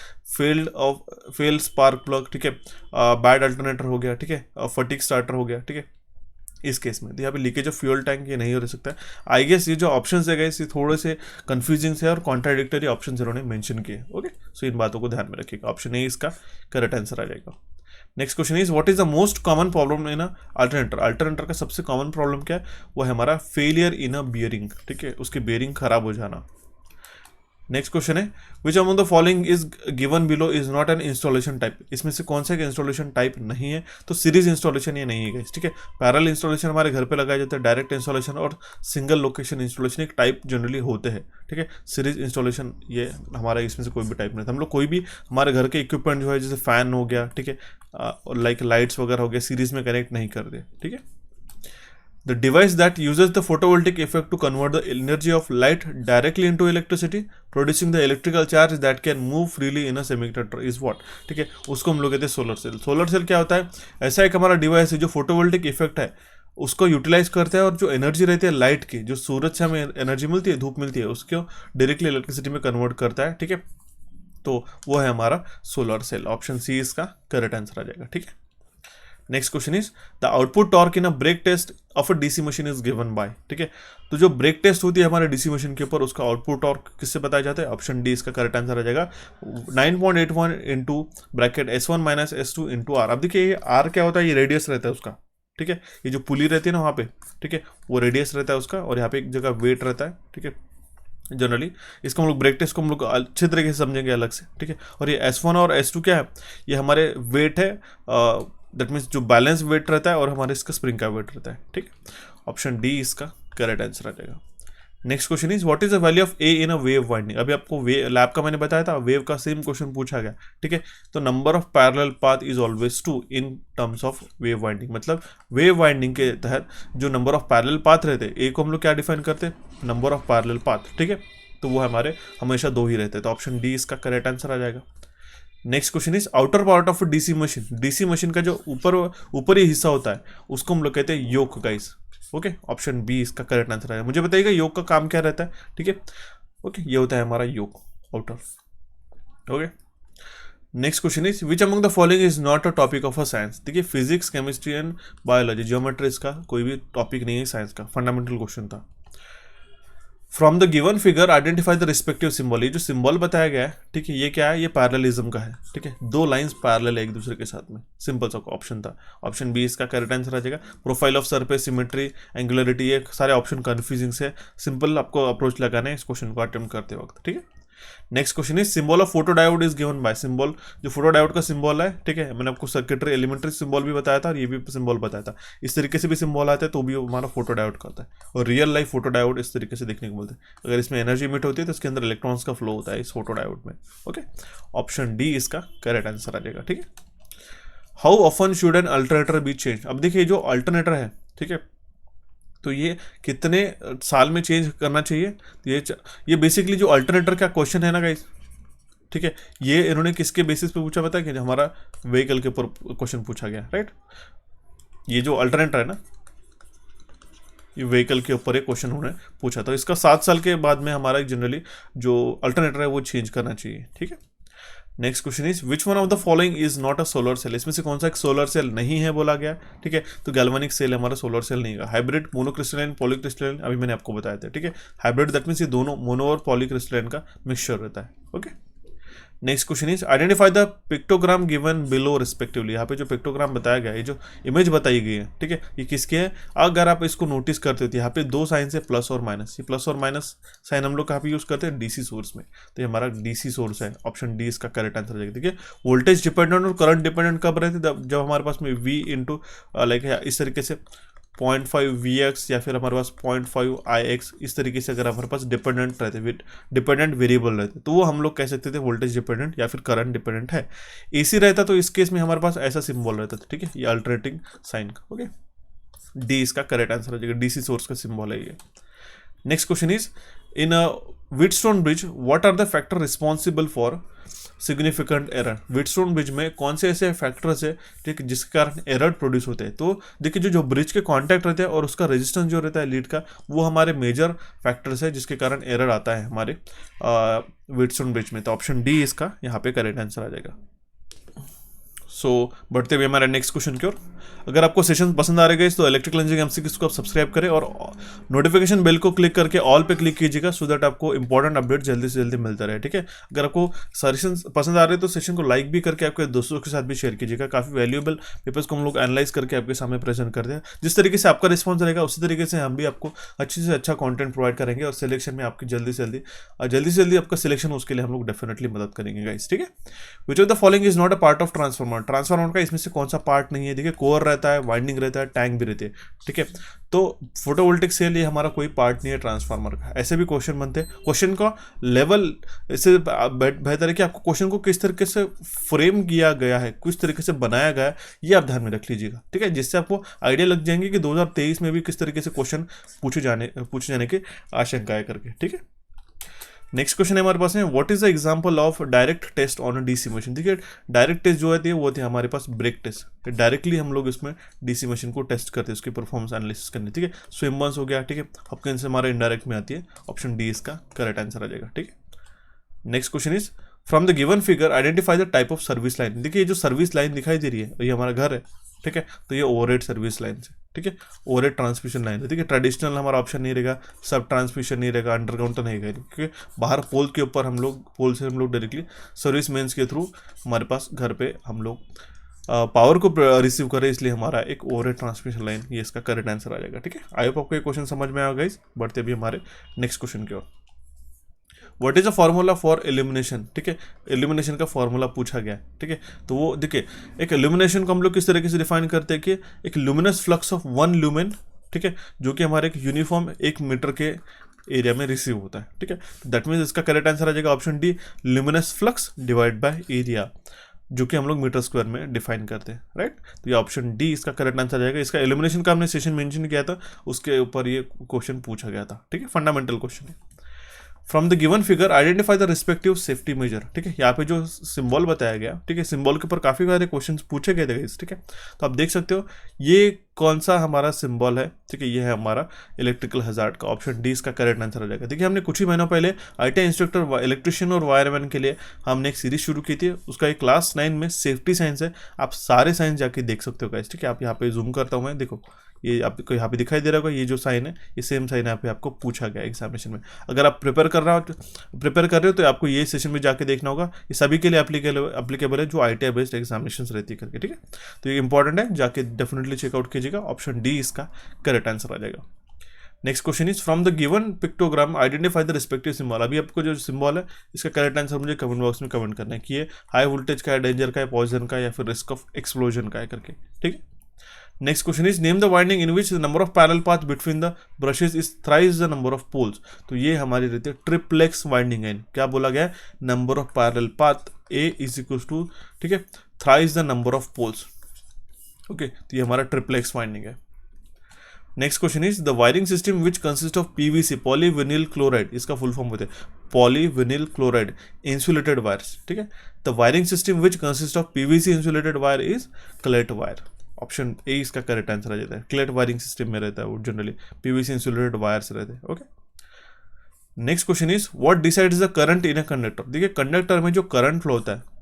फेल स्पार्क प्लग, ठीक है, बैड अल्टरनेटर हो गया, ठीक है, फटीक स्टार्टर हो गया, ठीक है, इस केस में तो यहाँ पे लीकेज ऑफ फ्यूल टैंक ये नहीं हो सकता है। आई गेस ये जो ऑप्शन है गाइस ये थोड़े से कंफ्यूजिंग से और कॉन्ट्राडिक्टरी ऑप्शन इन्होंने मेंशन किए, ओके। सो इन बातों को ध्यान में रखिएगा, ऑप्शन ए इसका करेक्ट आंसर आ जाएगा। Next question is what is the most common problem in alternator. Alternator का सबसे कॉमन प्रॉब्लम क्या है, वो है हमारा फेलियर इन अ बियरिंग, ठीक है, उसकी बियरिंग खराब हो जाना। नेक्स्ट क्वेश्चन है which among the following is given below is not an installation type. इसमें से कौन सा एक इंस्टॉलेशन टाइप नहीं है, तो सीरीज इंस्टॉलेशन ये नहीं है, ठीक है। पैरेलल इंस्टॉलेशन हमारे घर पे लगाए जाते हैं, डायरेक्ट इंस्टॉलेशन और सिंगल लोकेशन इंस्टॉलेशन एक टाइप जनरली होते हैं, ठीक है। सीरीज इंस्टॉलेशन ये हमारा इसमें से कोई भी टाइप नहीं था। हम लोग कोई भी हमारे घर के इक्विपमेंट जो है जैसे फैन हो गया, ठीक है, लाइक लाइट्स वगैरह हो गया, सीरीज में कनेक्ट नहीं कर दे, ठीक है। The device that uses the photovoltaic effect to convert the energy of light directly into electricity, producing the electrical charge that can move freely in a semiconductor is what, ठीक है, उसको हम लोग कहते हैं सोलर सेल। सोलर सेल क्या होता है, ऐसा एक हमारा डिवाइस है जो फोटोवोल्टिक इफेक्ट है उसको यूटिलाइज करता है, और जो एनर्जी रहती है लाइट की, जो सूरज से हमें एनर्जी मिलती है, धूप मिलती है, उसको डायरेक्टली इलेक्ट्रिसिटी में कन्वर्ट करता है, ठीक है। तो वो है हमारा सोलर सेल, ऑप्शन सी इसका करेक्ट आंसर आ जाएगा, ठीक है। Next question is the output torque in a brake test of a DC machine is given by, ठीक है। तो जो ब्रेक टेस्ट होती है हमारे डीसी मशीन के ऊपर, उसका आउटपुट टॉर्क किससे बताया जाता है, ऑप्शन डी इसका करेक्ट आंसर आ जाएगा 9.81 into bracket S1 minus S2 into R. अब देखिए ये आर क्या होता है, ये रेडियस रहता है उसका, ठीक है, ये जो पुली रहती है ना वहाँ पे, ठीक है, वो रेडियस रहता है उसका, और यहाँ पे एक जगह वेट रहता है, ठीक है। जनरली इसको हम लोग ब्रेक टेस्ट को हम लोग अच्छे तरीके से समझेंगे अलग से, ठीक है। और ये S1 और S2 क्या है, ये हमारे वेट है, दैट मीन्स जो बैलेंस वेट रहता है, और हमारे इसका स्प्रिंग का वेट रहता है, ठीक। ऑप्शन डी इसका करेक्ट आंसर आ जाएगा। Next question is what is the value of A in a wave winding. अभी आपको लैब का मैंने बताया था, वेव का सेम क्वेश्चन पूछा गया, ठीक है। तो number of parallel path is always 2 in terms of wave winding, मतलब वेव वाइंडिंग के तहत जो नंबर ऑफ पैरेलल पाथ रहते हैं, ए को हम लोग क्या डिफाइन करते हैं, नंबर ऑफ पैरेलल पाथ, ठीक है। तो वो हमारे हमेशा 2 ही रहते हैं, तो ऑप्शन डी इसका करेक्ट आंसर आ जाएगा। Next question is outer part of DC machine. DC machine का जो ऊपरी हिस्सा होता है उसको हम लोग कहते हैं योक गाइस, ओके। ऑप्शन बी इसका करेक्ट आंसर है। मुझे बताइएगा योक का काम क्या रहता है, ठीक है, ओके। ये होता है हमारा yoke outer, okay. Next question is which among the following is not a topic of a science. देखिए physics, chemistry and biology, geometry इसका कोई भी टॉपिक नहीं है साइंस का, फंडामेंटल क्वेश्चन था। From the given figure identify the respective symbol. ये जो सिंबल बताया गया है, ठीक है, ये क्या है, ये पैरेललिज्म का है, ठीक है, दो लाइंस पैरेलल है एक दूसरे के साथ में, सिंपल सा ऑप्शन था। ऑप्शन बी इसका करेक्ट आंसर आ जाएगा। Profile of surface, symmetry, angularity, ये सारे ऑप्शन कन्फ्यूजिंग से, सिंपल आपको अप्रोच लगाना है इस क्वेश्चन को अटेम्प्ट करते वक्त, ठीक है। Next question is symbol of photodiode is given bye. Symbol जो फोटोडायोड का सिंबल है, ठीक है, मैंने आपको सर्किटरी एलिमेंट्री सिंबल भी बताया था और ये भी सिंबल बताया था। इस तरीके से भी सिंबल आता है तो भी हमारा फोटोडायोड का होता है, और रियल लाइफ फोटोडायोड इस तरीके से देखने को मिलता है। अगर इसमें एनर्जी इमिट होती है तो इसके अंदर इलेक्ट्रॉन्स का फ्लो होता है इस फोटोडायोड में। ओके, ऑप्शन डी इसका करेक्ट आंसर आ जाएगा, ठीक है। How often should an alternator B change. अब देखिए जो अल्टरनेटर है, ठीक है, तो ये कितने साल में चेंज करना चाहिए। ये बेसिकली जो अल्टरनेटर का क्वेश्चन है ना गाइस, ठीक है, ये इन्होंने किसके बेसिस पे पूछा पता है, कि हमारा व्हीकल के ऊपर क्वेश्चन पूछा गया, राइट। ये जो अल्टरनेटर है ना, ये व्हीकल के ऊपर एक क्वेश्चन उन्होंने पूछा, तो इसका 7 साल के बाद में हमारा जनरली जो अल्टरनेटर है वो चेंज करना चाहिए, ठीक है। Next question is which one of the following is not a solar cell. इसमें से कौन सा एक सोलर सेल नहीं है बोला गया, ठीक है, तो गैल्वेनिक सेल हमारा सोलर सेल नहीं है। हाइब्रिड, मोनोक्रिस्टलाइन, पॉलीक्रिस्टलाइन, अभी मैंने आपको बताया था, ठीक है। हाइब्रिड दैट मीन्स ये दोनों मोनो और पॉलीक्रिस्टलाइन का मिक्सचर रहता है, okay. Next question is identify the pictogram given below respectively. यहाँ पे जो पिक्टोग्राम बताया गया है, ये जो इमेज बताई गई है, ठीक है, ये किसके है। अगर आप इसको नोटिस करते हो तो यहाँ पे दो साइन है, प्लस और माइनस। ये प्लस और माइनस साइन हम लोग कहाँ पे यूज करते हैं, डीसी सोर्स में, तो ये हमारा डीसी सोर्स है। ऑप्शन डी इसका करेक्ट आंसर हो जाएगा। देखिए वोल्टेज डिपेंडेंट और करंट डिपेंडेंट कब रहते, जब हमारे पास में वी इंटू लाइक इस तरीके से 0.5 Vx या फिर हमारे पास 0.5 Ix, इस तरीके से अगर हमारे पास डिपेंडेंट रहते, डिपेंडेंट वेरिएबल रहते, तो वो हम लोग कह सकते थे वोल्टेज डिपेंडेंट या फिर करंट डिपेंडेंट है। एसी रहता तो इस केस में हमारे पास ऐसा सिंबल रहता था, ठीक है, ये अल्टरनेटिंग साइन का, ओके। डी इसका करेक्ट आंसर हो जाएगा, डीसी सोर्स का सिंबल है ये। Next question is in a Wheatstone bridge what are the factor responsible for significant error. Wheatstone bridge में कौन से ऐसे फैक्टर्स है, ठीक है, जिसके कारण एरर प्रोड्यूस होते हैं। तो देखिए जो ब्रिज के कॉन्टैक्ट रहते हैं और उसका रेजिस्टेंस जो रहता है लीड का, वो हमारे मेजर फैक्टर्स है जिसके कारण एरर आता है हमारे व्हीटस्टोन ब्रिज में। तो ऑप्शन डी इसका यहाँ पे करेक्ट आंसर आ जाएगा। सो बढ़ते हुए हमारे नेक्स्ट क्वेश्चन की ओर। अगर आपको सेशन पसंद आ रहे गए तो इलेक्ट्रिकल इंजीनियरिंग एमसीक्यूज को आप सब्सक्राइब करें और नोटिफिकेशन बेल को क्लिक करके ऑल पे क्लिक कीजिएगा, सो दैट आपको इंपॉर्टेंट अपडेट जल्दी से जल्दी मिलता रहे, ठीक है। अगर आपको सेशन पसंद आ रहे हैं तो सेशन को लाइक भी करके आपके दोस्तों के साथ भी शेयर कीजिएगा। काफ़ी वैल्यूएबल पेपर्स को हम लोग एनालाइज करके आपके सामने प्रेजेंट करते हैं। जिस तरीके से आपका रिस्पॉन्स रहेगा उसी तरीके से हम भी आपको अच्छे से अच्छा कॉन्टेंट प्रोवाइड करेंगे और सिलेक्शन में आपकी जल्दी से जल्दी आपका सिलेक्शन, उसके लिए हम लोग डेफिनेटली मदद करेंगे गाइस, ठीक है। Which of the following is not a part of transformer. Transformer का इसमें से कौन सा पार्ट नहीं है। देखिए कोर रहता है, वाइंडिंग रहता है, टैंक भी रहती है, ठीक है। तो फोटोवोल्टिक सेल ये हमारा कोई पार्ट नहीं है ट्रांसफार्मर का। ऐसे भी क्वेश्चन बनते हैं, क्वेश्चन का लेवल इससे बेहतर है कि आपको क्वेश्चन को किस तरीके से फ्रेम किया गया है, किस तरीके से बनाया गया है, ये आप ध्यान में रख लीजिएगा, ठीक है, जिससे आपको आइडिया लग जाएंगे कि 2023 में भी किस तरीके से क्वेश्चन पूछे जाने की आशंका है करके, ठीक है। नेक्स्ट क्वेश्चन है हमारे पास है what is the example of direct test on DC machine. देखिए डायरेक्ट टेस्ट जो है वो थे हमारे पास ब्रेक टेस्ट। डायरेक्टली हम लोग इसमें डीसी मशीन को टेस्ट करते हैं, उसकी परफॉर्मेंस एनालिसिस करनी, ठीक है। स्विमबर्न्स हो गया, ठीक है, हॉपकिंस हमारा इनडायरेक्ट में आती है। ऑप्शन डी इसका करेक्ट आंसर आ जाएगा, ठीक है। Next question is from the given figure identify the type of service line. देखिए ये जो सर्विस लाइन दिखाई दे रही है ये हमारा घर है, ठीक है, तो ये ओवरहेड सर्विस लाइन से, ठीक है, ओवरहेड ट्रांसमिशन लाइन है, ठीक है। ट्रेडिशनल हमारा ऑप्शन नहीं रहेगा, सब ट्रांसमिशन नहीं रहेगा, अंडरग्राउंड तो नहीं रहेगा, क्योंकि बाहर पोल के ऊपर पोल से हम लोग डायरेक्टली सर्विस मेन्स के थ्रू हमारे पास घर पे हम लोग पावर को रिसीव करें, इसलिए हमारा एक ओवरहेड ट्रांसमिशन लाइन, ये इसका करेक्ट आंसर आ जाएगा, ठीक है। आई होप आपको ये क्वेश्चन समझ में आएगा गाइस। बढ़ते भी हमारे नेक्स्ट क्वेश्चन की ओर। What is a formula for illumination, ठीक है, एल्यूमिनेशन का फार्मूला पूछा गया है, ठीक है। तो वो देखिए एक एल्यूमिनेशन को हम लोग किस तरीके से डिफाइन करते हैं कि एक ल्यूमिनस फ्लक्स ऑफ 1 ल्यूमेन, ठीक है, जो कि हमारे एक यूनिफॉर्म 1 मीटर के एरिया में रिसीव होता है, ठीक है। दैट मीन्स इसका करेक्ट आंसर आ जाएगा option D, luminous flux divide by area, जो कि हम लोग मीटर स्क्वायर में डिफाइन करते हैं, राइट। तो ये ऑप्शन डी इसका करेक्ट आंसर आ जाएगा। इसका एल्यूमिनेशन का हमने सेशन मेंशन किया था, उसके ऊपर ये क्वेश्चन पूछा गया था, ठीक है, फंडामेंटल क्वेश्चन है। From the given figure identify the respective safety major, ठीक है। यहाँ पे जो सिंबल बताया गया, ठीक है, सिंबल के ऊपर काफ़ी सारे क्वेश्चन पूछे गए थे, ठीक है। तो आप देख सकते हो ये कौन सा हमारा सिंबल है, ठीक है, ये है हमारा इलेक्ट्रिकल हजार्ड का। ऑप्शन डी इसका करेक्ट आंसर आ जाएगा। देखिए हमने कुछ ही महीनों पहले ITI इंस्ट्रक्टर इलेक्ट्रिशियन और वायरमैन के लिए हमने एक सीरीज शुरू की थी, उसका एक क्लास 9 में सेफ्टी साइंस है। आप सारे साइंस जाके देख सकते हो गाइस, ठीक है। आप यहाँ पे जूम करता हूँ मैं, देखो ये आपको यहाँ पे दिखाई दे रहा होगा, ये जो साइन है ये सेम साइन यहाँ पे आपको पूछा गया एग्जामिनेशन में। अगर आप प्रिपेयर कर रहे हो तो आपको ये सेशन में जाके देखना होगा। ये सभी के लिए एप्लीकेबल है जो ITI बेस्ड एग्जामिनेशन रहती है करके, ठीक है। तो ये इंपॉर्टेंट है, जाके डेफिनेटली चेकआउट कीजिएगा। ऑप्शन डी इसका करेक्ट आंसर आ जाएगा। Next question is from the given pictogram identify the respective symbol. अभी आपको जो सिंबल है इसका करेक्ट आंसर मुझे कमेंट बॉक्स में कमेंट करना है कि ये हाई वोल्टेज का है, डेंजर का है, पॉइजन का है, या फिर रिस्क ऑफ एक्सप्लोजन का है करके, ठीक है। Next question is name the winding in which the number of parallel path between the brushes is thrice the number of poles. तो ये हमारी रहती है ट्रिप्लेक्स वाइंडिंग है। क्या बोला गया है, number of parallel path A is equal to, ठीक है, thrice the number of poles. Okay, तो ये हमारा ट्रिप्लेक्स वाइंडिंग है। Next question is the wiring system which consist of PVC polyvinyl chloride, इसका फुल फॉर्म होता है पॉलीविनिल क्लोराइड इंसुलेटेड वायर्स, ठीक है। The wiring system which consist of PVC insulated wire is cleat wire. Option A इसका correct answer आ जाता है। CLAT wiring system में रहता है वो, जनरली PVC इंसुलेटेड वायर्स रहते हैं। Okay, next question is what decides the current in a conductor. देखिए कंडक्टर में जो करंट फ्लो होता है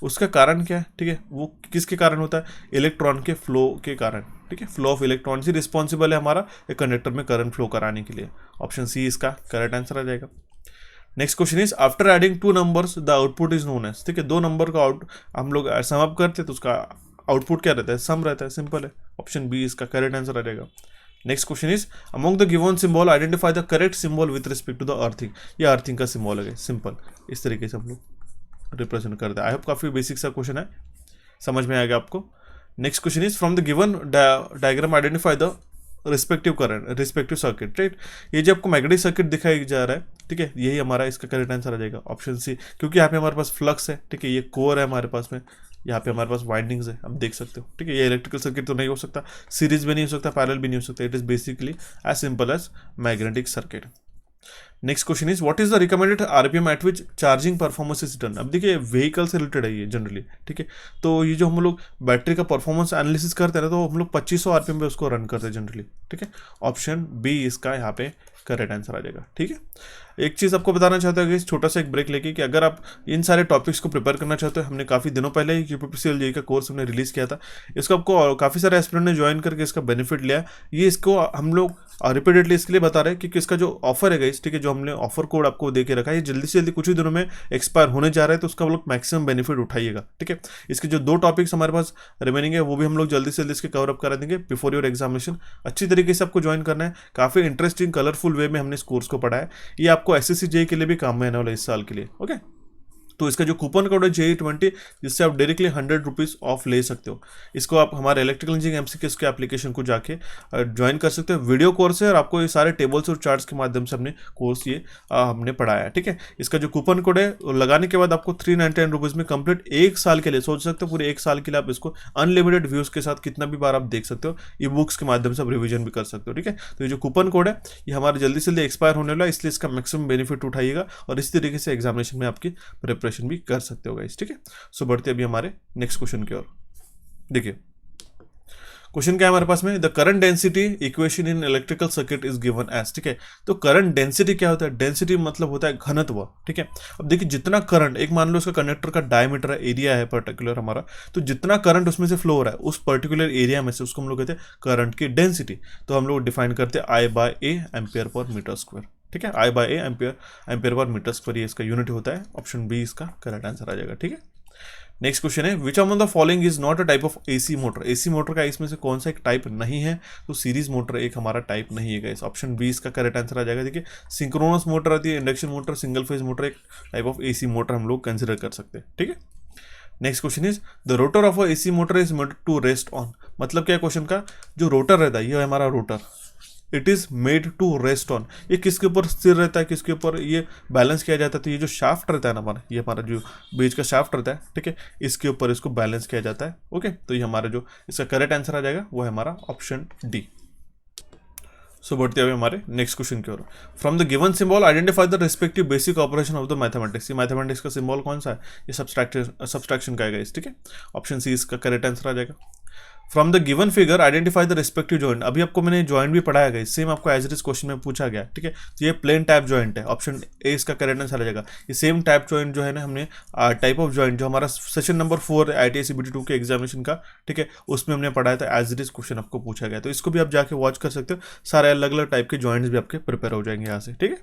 उसका कारण क्या है, ठीक है, वो किसके कारण होता है, इलेक्ट्रॉन के फ्लो के कारण, ठीक है। फ्लो ऑफ इलेक्ट्रॉन से रिस्पॉन्सिबल है हमारा एक कंडक्टर में करंट फ्लो कराने के लिए। ऑप्शन सी इसका करेक्ट आंसर आ जाएगा। Next question is after adding two numbers the output is known as, ठीक है, दो नंबर का हम लोग सम अप करते हैं तो उसका आउटपुट क्या रहता है, सम रहता है, सिंपल है। ऑप्शन बी इसका करेक्ट आंसर आ जाएगा। Next question is among the given symbol identify the correct symbol with respect to the earthing. ये अर्थिंग का सिंबल है, सिंपल इस तरीके से हम लोग रिप्रेजेंट करते हैं। आई होप काफी बेसिक सा क्वेश्चन है, समझ में आएगा आपको। Next question is from the given diagram identify the respective current respective circuit, right. ये जो आपको मैग्नेटिक सर्किट दिखाई जा रहा है, ठीक है, यही हमारा इसका करेक्ट आंसर आ जाएगा। ऑप्शन सी, क्योंकि यहाँ पे हमारे पास फ्लक्स है, ठीक है, ये कोर है हमारे पास में, यहाँ पे हमारे पास वाइंडिंग्स है, आप देख सकते हो, ठीक है। ये इलेक्ट्रिकल सर्किट तो नहीं हो सकता, सीरीज भी नहीं हो सकता, पैरेलल भी नहीं हो सकता, it is basically as simple as magnetic circuit. Next question is what is the recommended RPM at which charging performance is done. अब देखिए व्हीकल से रिलेटेड है ये जनरली, ठीक है। तो ये जो हम लोग बैटरी का परफॉर्मेंस एनालिसिस करते हैं ना, तो हम लोग 2500 RPM पे उसको रन करते हैं जनरली, ठीक है। ऑप्शन बी इसका यहाँ पे करेक्ट आंसर आ जाएगा, ठीक है। एक चीज़ आपको बताना चाहता हूँ कि छोटा सा एक ब्रेक लेके कि अगर आप इन सारे टॉपिक्स को प्रिपेयर करना चाहते हो, हमने काफ़ी दिनों पहले ही UPPCL JEE का कोर्स हमने रिलीज़ किया था। इसको आपको काफ़ी सारे एस्पिरेंट ने ज्वाइन करके इसका बेनिफिट लिया। ये इसको हम लोग रिपीटेडली इसके लिए बता रहे हैं क्योंकि इसका जो ऑफर है गाइस, ठीक है, जो हमने ऑफर कोड आपको दे के रखा है, ये जल्दी से जल्दी कुछ ही दिनों में एक्सपायर होने जा रहा है, तो उसका हम लोग मैक्सिमम बेनिफिट उठाइएगा, ठीक है। इसके जो 2 टॉपिक्स हमारे पास रिमेनिंग है वो भी हम लोग जल्दी से जल्दी इसके कवर अप करा देंगे बिफोर योर एग्जामिनेशन। अच्छी तरीके से आपको ज्वाइन करना है, काफ़ी इंटरेस्टिंग कलरफुल वे में हमने इस कोर्स को पढ़ा है। ये आपको SSC JEE के लिए भी काम में आने वाला है इस साल के लिए, ओके। तो इसका जो कूपन कोड है JEE20, जिससे आप डायरेक्टली 100 रुपीज़ ऑफ ले सकते हो। इसको आप हमारे इलेक्ट्रिकल इंजीनियरिंग MCQs के एप्लीकेशन को जाके ज्वाइन कर सकते हो। वीडियो कोर्स है और आपको ये सारे टेबल्स और चार्ट्स के माध्यम से हमने कोर्स ये हमने पढ़ाया है, ठीक है। इसका जो कूपन कोड है लगाने के बाद आपको 399 रुपीज़ में कंप्लीट 1 साल के लिए, सोच सकते हो पूरे 1 साल के लिए आप इसको अनलिमिटेड व्यूज़ के साथ कितना भी बार आप देख सकते हो। ई बुक्स के माध्यम से आप रिविजन भी कर सकते हो, ठीक है। तो ये जो कूपन कोड है ये हमारा जल्दी से जल्दी एक्सपायर होने वाला है, इसलिए इसका मैक्सिमम बेनिफिट उठाइएगा और इस तरीके से एग्जामिनेशन में आपकी प्रिपरेशन भी कर सकते हो गाइस, ठीक है। सो बढ़ते अभी हमारे नेक्स्ट क्वेश्चन की ओर। देखिए क्वेश्चन क्या है हमारे पास में, the current density equation in electrical circuit is given as, ठीक है। तो करंट डेंसिटी क्या होता है, डेंसिटी मतलब होता है घनत्व, ठीक है। अब देखिए जितना करंट, एक मान लो उसका कंडक्टर का डायमीटर है, एरिया है पर्टिकुलर हमारा, तो जितना करंट उसमें से फ्लो हो रहा है उस पर्टिकुलर एरिया में से उसको हम लोग कहते हैं करंट की डेंसिटी। तो हम लोग डिफाइन करते हैं I/A ampere per metre square, ठीक है। I/A ampere per metre square ये इसका यूनिट होता है। ऑप्शन बी इसका करेक्ट आंसर आ जाएगा, ठीक है। नेक्स्ट क्वेश्चन है which among the following is not a type of AC motor. AC motor का इसमें से कौन सा एक टाइप नहीं है, तो सीरीज मोटर एक हमारा टाइप नहीं है गाइस। ऑप्शन बी इसका करेक्ट आंसर आ जाएगा। देखिए सिंक्रोनस मोटर आती है, induction motor, single phase motor एक टाइप ऑफ AC मोटर हम लोग कंसिडर कर सकते हैं, ठीक है। Next question is the rotor of a AC motor is made to rest on. मतलब क्या है क्वेश्चन का, जो रोटर रहता है ये है हमारा rotor, it is made to rest on. ये किसके ऊपर स्थिर रहता है, किसके ऊपर ये बैलेंस किया जाता है, तो ये जो शाफ्ट रहता है ना हमारा, ये हमारा जो बीच का शाफ्ट रहता है, ठीक है, इसके ऊपर इसको बैलेंस किया जाता है, ओके। तो ये हमारा जो इसका करेक्ट आंसर आ जाएगा वो है हमारा ऑप्शन डी। सो बढ़ते हुए हमारे नेक्स्ट क्वेश्चन की ओर। From the given symbol identify the respective basic operation of the mathematics. ये मैथमेटिक्स का सिंबल कौन सा है, ये सब्सट्रैक्शन का है, ठीक है। ऑप्शन सी इसका करेक्ट आंसर आ जाएगा। From the given figure identify the respective joint. अभी आपको मैंने जॉइंट भी पढ़ाया गया, सेम आपको एज इट इज क्वेश्चन में पूछा गया, ठीक है। तो ये प्लेन टाइप जॉइंट है, ऑप्शन ए इसका करेक्ट आंसर आ जाएगा। ये सेम टाइप जॉइंट जो है ना, हमने टाइप ऑफ जॉइंट जो हमारा सेशन नंबर 4 ITI CBT 2 के एग्जामिनेशन का, ठीक है, उसमें हमने पढ़ाया था, एज इट इज क्वेश्चन आपको पूछा गया। तो इसको भी आप जाके वॉच कर सकते हो, सारे अलग अलग टाइप के जॉइंट्स भी आपके प्रिपेयर हो जाएंगे यहाँ से, ठीक है।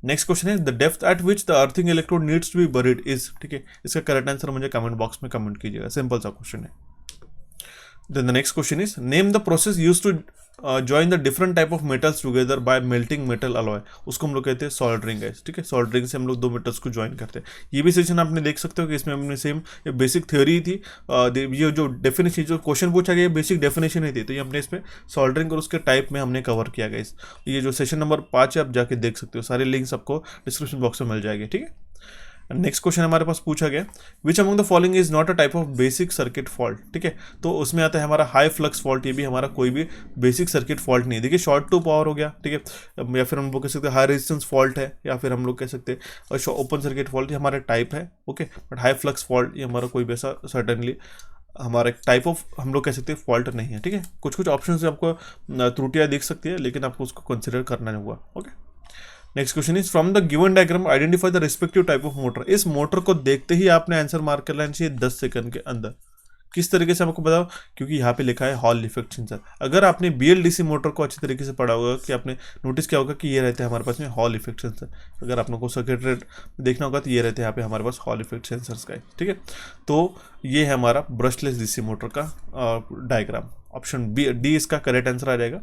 नेक्स्ट क्वेश्चन है the depth at which the earthing electrode needs to be buried is, ठीक है। इसका करेक्ट आंसर मुझे कमेंट बॉक्स में कमेंट कीजिएगा, सिंपल सा क्वेश्चन है। Then the next question is name the process used to join the different type of metals together by melting metal alloy। उसको हम लोग कहते हैं सोल्डरिंग है, ठीक है। सोल्डरिंग से हम लोग दो मेटल्स को ज्वाइन करते हैं। ये भी सेशन आपने देख सकते हो कि इसमें हमने सेम बेसिक थ्योरी थी, ये जो डेफिनेशन जो क्वेश्चन पूछा गया बेसिक डेफिनेशन ही थी, तो ये हमने इसमें सोल्डरिंग और उसके टाइप में हमने कवर किया गया। ये जो सेशन नंबर 5 है आप जाके देख सकते हो, सारे लिंक्स आपको डिस्क्रिप्शन बॉक्स में मिल जाएंगे, ठीक है। नेक्स्ट क्वेश्चन हमारे पास पूछा गया विच among the following is not a type of basic circuit fault, ठीक है। तो उसमें आता है हमारा हाई फ्लक्स फॉल्ट, ये भी हमारा कोई भी बेसिक सर्किट फॉल्ट नहीं है। देखिए शॉर्ट टू पावर हो गया, ठीक है, या फिर हम लोग कह सकते हैं हाई रेजिस्टेंस फॉल्ट है, या फिर हम लोग कह सकते हैं ओपन सर्किट फॉल्ट, ये हमारा टाइप है, okay. But high flux fault ये हमारा कोई भी ऐसा सर्टनली हमारा टाइप ऑफ हम लोग कह सकते हैं फॉल्ट नहीं है, ठीक है। कुछ कुछ ऑप्शन से आपको त्रुटियाँ दिख सकती है, लेकिन आपको उसको कंसिडर करना नहीं हुआ, okay. Next question is from the given diagram identify the respective type of motor. इस मोटर को देखते ही आपने आंसर मार्क कर लेना चाहिए 10 सेकंड के अंदर। किस तरीके से आपको बताओ, क्योंकि यहाँ पे लिखा है हॉल इफेक्ट सेंसर। अगर आपने BLDC मोटर को अच्छी तरीके से पढ़ा होगा कि आपने नोटिस किया होगा कि ये रहते हैं हमारे पास में हॉल इफेक्ट सेंसर। अगर आप लोगों को सर्किट रेट देखना होगा तो ये रहते हैं यहाँ पे हमारे पास हॉल इफेक्ट सेंसर्स का, ठीक है। तो ये है हमारा ब्रशलेस DC मोटर का डायग्राम, ऑप्शन डी इसका करेक्ट आंसर आ जाएगा।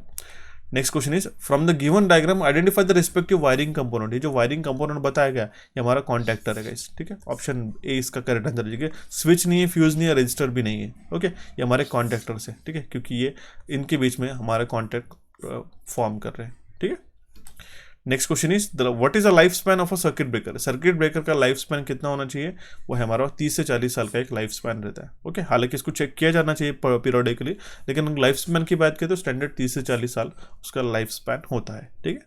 Next question is from the given diagram identify the respective wiring component. ये जो वायरिंग कंपोनेंट बताया गया ये हमारा कॉन्टैक्टर है गाइस, ठीक है। ऑप्शन ए इसका करेक्ट आंसर है। स्विच नहीं है, फ्यूज नहीं है, रजिस्टर भी नहीं है, ओके। ये हमारे कॉन्टैक्टर्स है, ठीक है, क्योंकि ये इनके बीच में हमारे कॉन्टैक्ट फॉर्म कर रहे हैं, ठीक है। Next question is what is the life span of a circuit breaker. Circuit breaker का लाइफ स्पैन कितना होना चाहिए, वो है हमारा 30 से 40 साल का एक लाइफ स्पैन रहता है, ओके। हालांकि इसको चेक किया जाना चाहिए पीरियडिकली, लेकिन लाइफ स्पैन की बात करें तो स्टैंडर्ड 30 से 40 साल उसका लाइफ स्पैन होता है, ठीक है।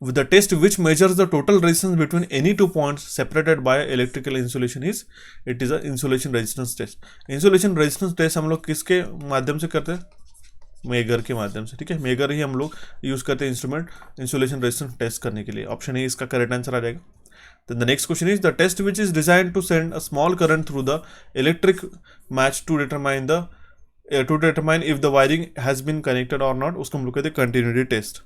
With the test which measures the total resistance between any two points separated by electrical insulation is, it is a insulation resistance test। insulation resistance test हम लोग किसके माध्यम से करते हैं, मेगर के माध्यम से, ठीक है। मेगर ही हम लोग यूज करते हैं इंस्ट्रूमेंट इंसुलेशन रेजिस्टेंस टेस्ट करने के लिए। ऑप्शन ए इसका करेक्ट आंसर आ जाएगा। Then the next question is the test which is designed to send a small current through the electric match to determine if the wiring has been connected or not, उसको हम लोग कहते हैं continuity test.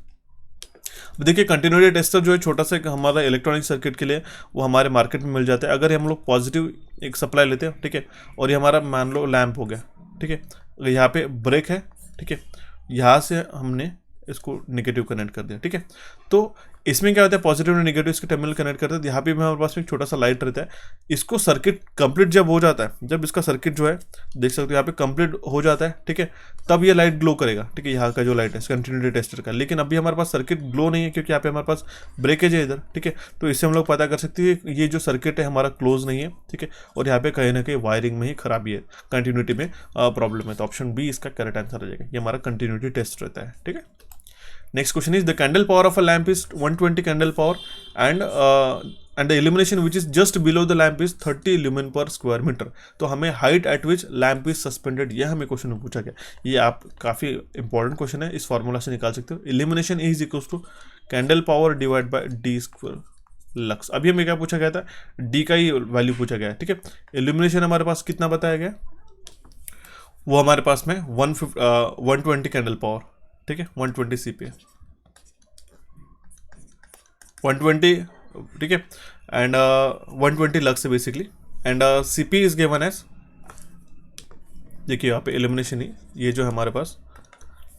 देखिए continuity tester जो है छोटा सा हमारा इलेक्ट्रॉनिक सर्किट के लिए वो हमारे मार्केट में मिल जाता है। अगर हम लोग पॉजिटिव एक सप्लाई लेते हैं, ठीक है, और ये हमारा मान लो लैंप हो गया, ठीक है, यहाँ पे ब्रेक है, ठीक है, यहाँ से हमने इसको नेगेटिव कनेक्ट कर दिया, ठीक है। तो इसमें क्या होता है, पॉजिटिव और नेगेटिव इसके टर्मिनल कनेक्ट करते हैं। यहाँ पे हमारे पास में एक छोटा सा लाइट रहता है। इसको सर्किट कंप्लीट जब हो जाता है, जब इसका सर्किट जो है देख सकते हो यहाँ पे कंप्लीट हो जाता है, ठीक है, तब ये लाइट ग्लो करेगा, ठीक है, यहाँ का जो लाइट है कंटिन्यूटी टेस्टर का। लेकिन अभी हमारे पास सर्किट ग्लो नहीं है क्योंकि यहाँ पे हमारे पास ब्रेकेज है इधर, ठीक है। तो इससे हम लोग पता कर सकते हैं ये जो सर्किट है हमारा क्लोज नहीं है, ठीक है, और यहाँ पे कहीं ना कहीं वायरिंग में ही खराबी है, कंटिन्यूटी में प्रॉब्लम है। तो ऑप्शन बी इसका करेक्ट आंसर आ जाएगा। ये हमारा कंटिन्यूटी टेस्ट रहता है, ठीक है। Next question is the candle power of a lamp is 120 candle power and the illumination which is just below the lamp is 30 lumen per square meter। तो हमें height at which lamp is suspended यह हमें question में पूछा गया। ये आप काफ़ी इंपॉर्टेंट क्वेश्चन है, इस फॉर्मूला से निकाल सकते हो। illumination is equals to candle power divided by d square lux. अभी हमें क्या पूछा गया था, d का ही वैल्यू पूछा गया है, ठीक है। illumination हमारे पास कितना बताया गया, वो हमारे पास में 120 कैंडल पावर, ठीक है, 120 CPA 120, ठीक है, एंड 120 लक्स है basically, and CP is given as, देखिए यहाँ पे इल्यूमिनेशन ही ये जो है हमारे पास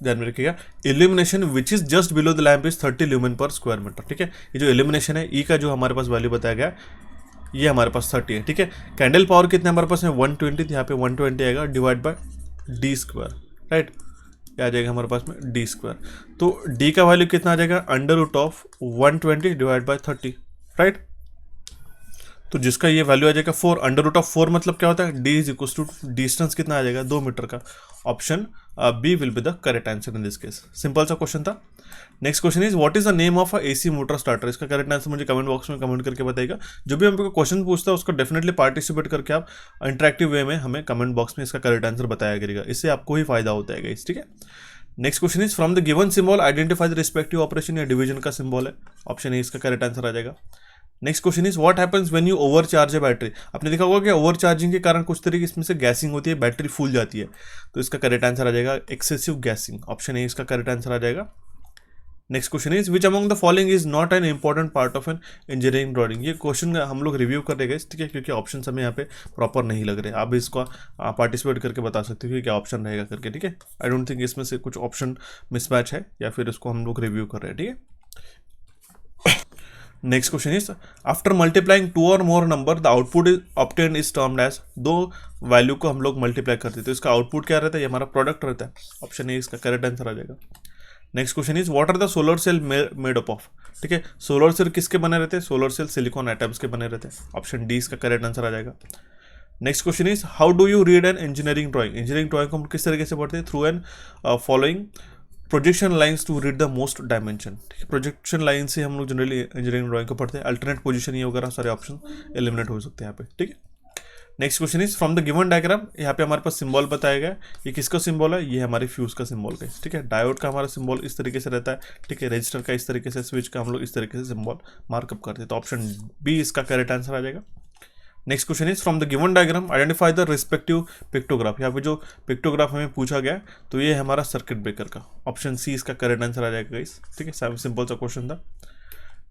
ध्यान में रखिएगा, illumination which is just below the lamp is 30 lumen per square metre, ठीक है। ये जो इल्यूमिनेशन है ई का जो हमारे पास वैल्यू बताया गया ये हमारे पास 30 है, ठीक है। कैंडल पावर कितने हमारे पास है 120, यहाँ पे 120 आएगा divide by D square, right, आ जाएगा हमारे पास में डी स्क्वायर। तो डी का वैल्यू कितना आ जाएगा, under root of 120 divide by 30, right. तो जिसका ये वैल्यू आ जाएगा 4, अंडर रूट ऑफ 4 मतलब क्या होता है, D is equal to distance कितना आ जाएगा 2 मीटर का। Option B will be the correct answer in this case. Simple सा क्वेश्चन था। Next question is what is the name of a AC motor starter. इसका करेक्ट आंसर मुझे comment box में comment करके बताइएगा। जो भी हमको क्वेश्चन पूछता है उसको डेफिनेटली पार्टिसिपेट करके आप इंटरेक्टिव वे में हमें कमेंट बॉक्स में इसका करेक्ट आंसर बताया करिएगा, इससे आपको ही फायदा होता है गाइस, ठीक है। Next question is from the given symbol identify the respective operation, या डिवीजन का सिंबल है। ऑप्शन ए इसका करेक्ट आंसर आ जाएगा। Next question is what happens when you overcharge A battery. आपने देखा होगा कि ओवरचार्जिंग के कारण कुछ तरीके इसमें से गैसिंग होती है, बैटरी फूल जाती है, तो इसका करेक्ट आंसर आ जाएगा एक्सेसिव गैसिंग। ऑप्शन ए इसका करेक्ट आंसर आ जाएगा। Next question is which among the following is not an important part of N engineering drawing. ये क्वेश्चन हम लोग रिव्यू कर देंगे, ठीक है, क्योंकि ऑप्शन हमें यहाँ पे प्रॉपर नहीं लग रहे। आप इसको पार्टिसिपेट करके बता सकते हो कि क्या ऑप्शन रहेगा करके, ठीक है। आई डोंट थिंक इसमें से कुछ ऑप्शन मिसमैच है, या फिर इसको हम लोग रिव्यू कर रहे हैं, ठीक है। Next question is after multiplying 2 और more number the output is obtained is termed as. दो वैल्यू को हम लोग मल्टीप्लाई करते हैं तो इसका आउटपुट क्या रहता है, ये हमारा प्रोडक्ट रहता है। ऑप्शन ए इसका करेक्ट आंसर आ जाएगा। Next question is what are the solar cell made up of. ठीक है, सोलर सेल किसके बने रहते हैं, सोलर सेल सिलिकॉन एटम्स के बने रहते हैं। ऑप्शन डी इसका करेक्ट आंसर आ जाएगा। Next question is how do you read an engineering drawing. Engineering drawing को हम किस तरीके से पढ़ते हैं, through an following projection lines to read the most dimension. ठीक है, प्रोजेक्शन लाइन से हम लोग जनरली इंजीनियरिंग ड्राइंग को पढ़ते हैं। अल्टरनेट पोजीशन ये वगैरह सारे ऑप्शन एलिमिनेट हो सकते हैं यहाँ पे, ठीक है। Next question is from the given diagram, यहाँ पे हमारे पास सिंबल बताया गया है। ये किसका सिंबल है, ये हमारे फ्यूज का सिंबल है, ठीक है। डायोड का हमारा सिंबल इस तरीके से रहता है, ठीक है। रजिस्टर का इस तरीके से, स्विच का हम लोग इस तरीके से सिंबल मार्कअप करते हैं, तो ऑप्शन बी इसका करेक्ट आंसर आ जाएगा। Next question is from the given diagram identify the respective pictograph. यहाँ पे जो पिक्टोग्राफ हमें पूछा गया तो ये हमारा सर्किट ब्रेकर का। ऑप्शन सी इसका करेक्ट आंसर आ जाएगा गाइस, ठीक है। सिंपल सा क्वेश्चन था।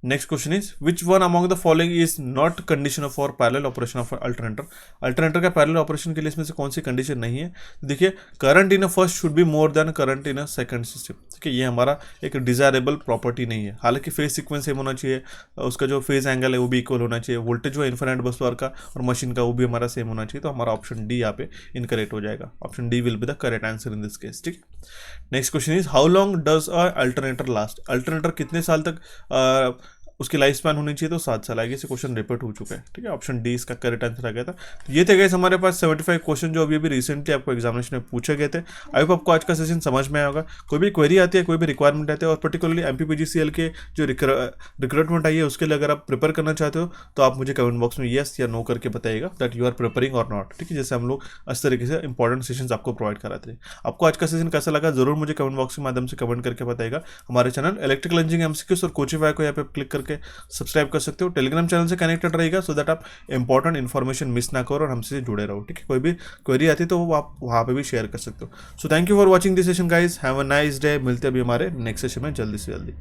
Next question is which one among the following is not condition for parallel operation of alternator. Alternator का पैरेलल ऑपरेशन के लिए इसमें से कौन सी कंडीशन नहीं है, तो देखिए current in a first should be more than current in a second system. ठीक है, ये हमारा एक डिजायरेबल प्रॉपर्टी नहीं है। हालांकि फेज सीक्वेंस सेम होना चाहिए, उसका जो फेज एंगल है वो भी इक्वल होना चाहिए, वोल्टेज जो इन्फिनिट बस बार का और मशीन का वो भी हमारा सेम होना चाहिए, तो हमारा ऑप्शन डी यहाँ पे इनकरेक्ट हो जाएगा। Option D will be the correct answer in this case, ठीक है। Next question is how long does a alternator last. Alternator कितने साल तक उसकी लाइफ स्पैन होनी चाहिए, तो 7 साल आएगी। से क्वेश्चन रिपीट हो चुका है, ठीक है। ऑप्शन डी इसका करेक्ट आंसर आ गया था। तो ये थे गाइस हमारे पास 75 क्वेश्चन जो अभी रिसेंटली आपको एग्जामिनेशन में पूछे गए थे। आई होप आपको आज का सेशन समझ में आया होगा। कोई भी क्वेरी आती है, कोई भी रिक्वायरमेंट आती है, और पर्टिकुलरली एमपीपीजीसीएल के जो रिक्रूटमेंट आई है उसके लिए अगर आप प्रिपेयर करना चाहते हो तो आप मुझे कमेंट बॉक्स में येस या नो करके बताइएगा दैट यू आर प्रिपेयरिंग और नॉट, ठीक है। जैसे हम लोग इस तरीके से इंपॉर्टेंट सेशंस आपको प्रोवाइड कराते हैं। आपको आज का सेशन कैसा लगा जरूर मुझे कमेंट बॉक्स के माध्यम से कमेंट करके बताइएगा। हमारे चैनल इलेक्ट्रिकल इंजीनियरिंग एमसीक्यूज और कोचिंग को यहाँ पे क्लिक करके सब्सक्राइब कर सकते हो। टेलीग्राम चैनल से कनेक्टेड रहेगा सो दैट आप इंपॉर्टेंट इन्फॉर्मेशन मिस ना करो और हमसे जुड़े रहो, ठीक है। कोई भी क्वेरी आती है तो वो आप वहाँ पे भी शेयर कर सकते हो। So thank you for watching this session guys, have a nice day. मिलते हैं अभी हमारे नेक्स्ट सेशन में जल्दी से जल्दी।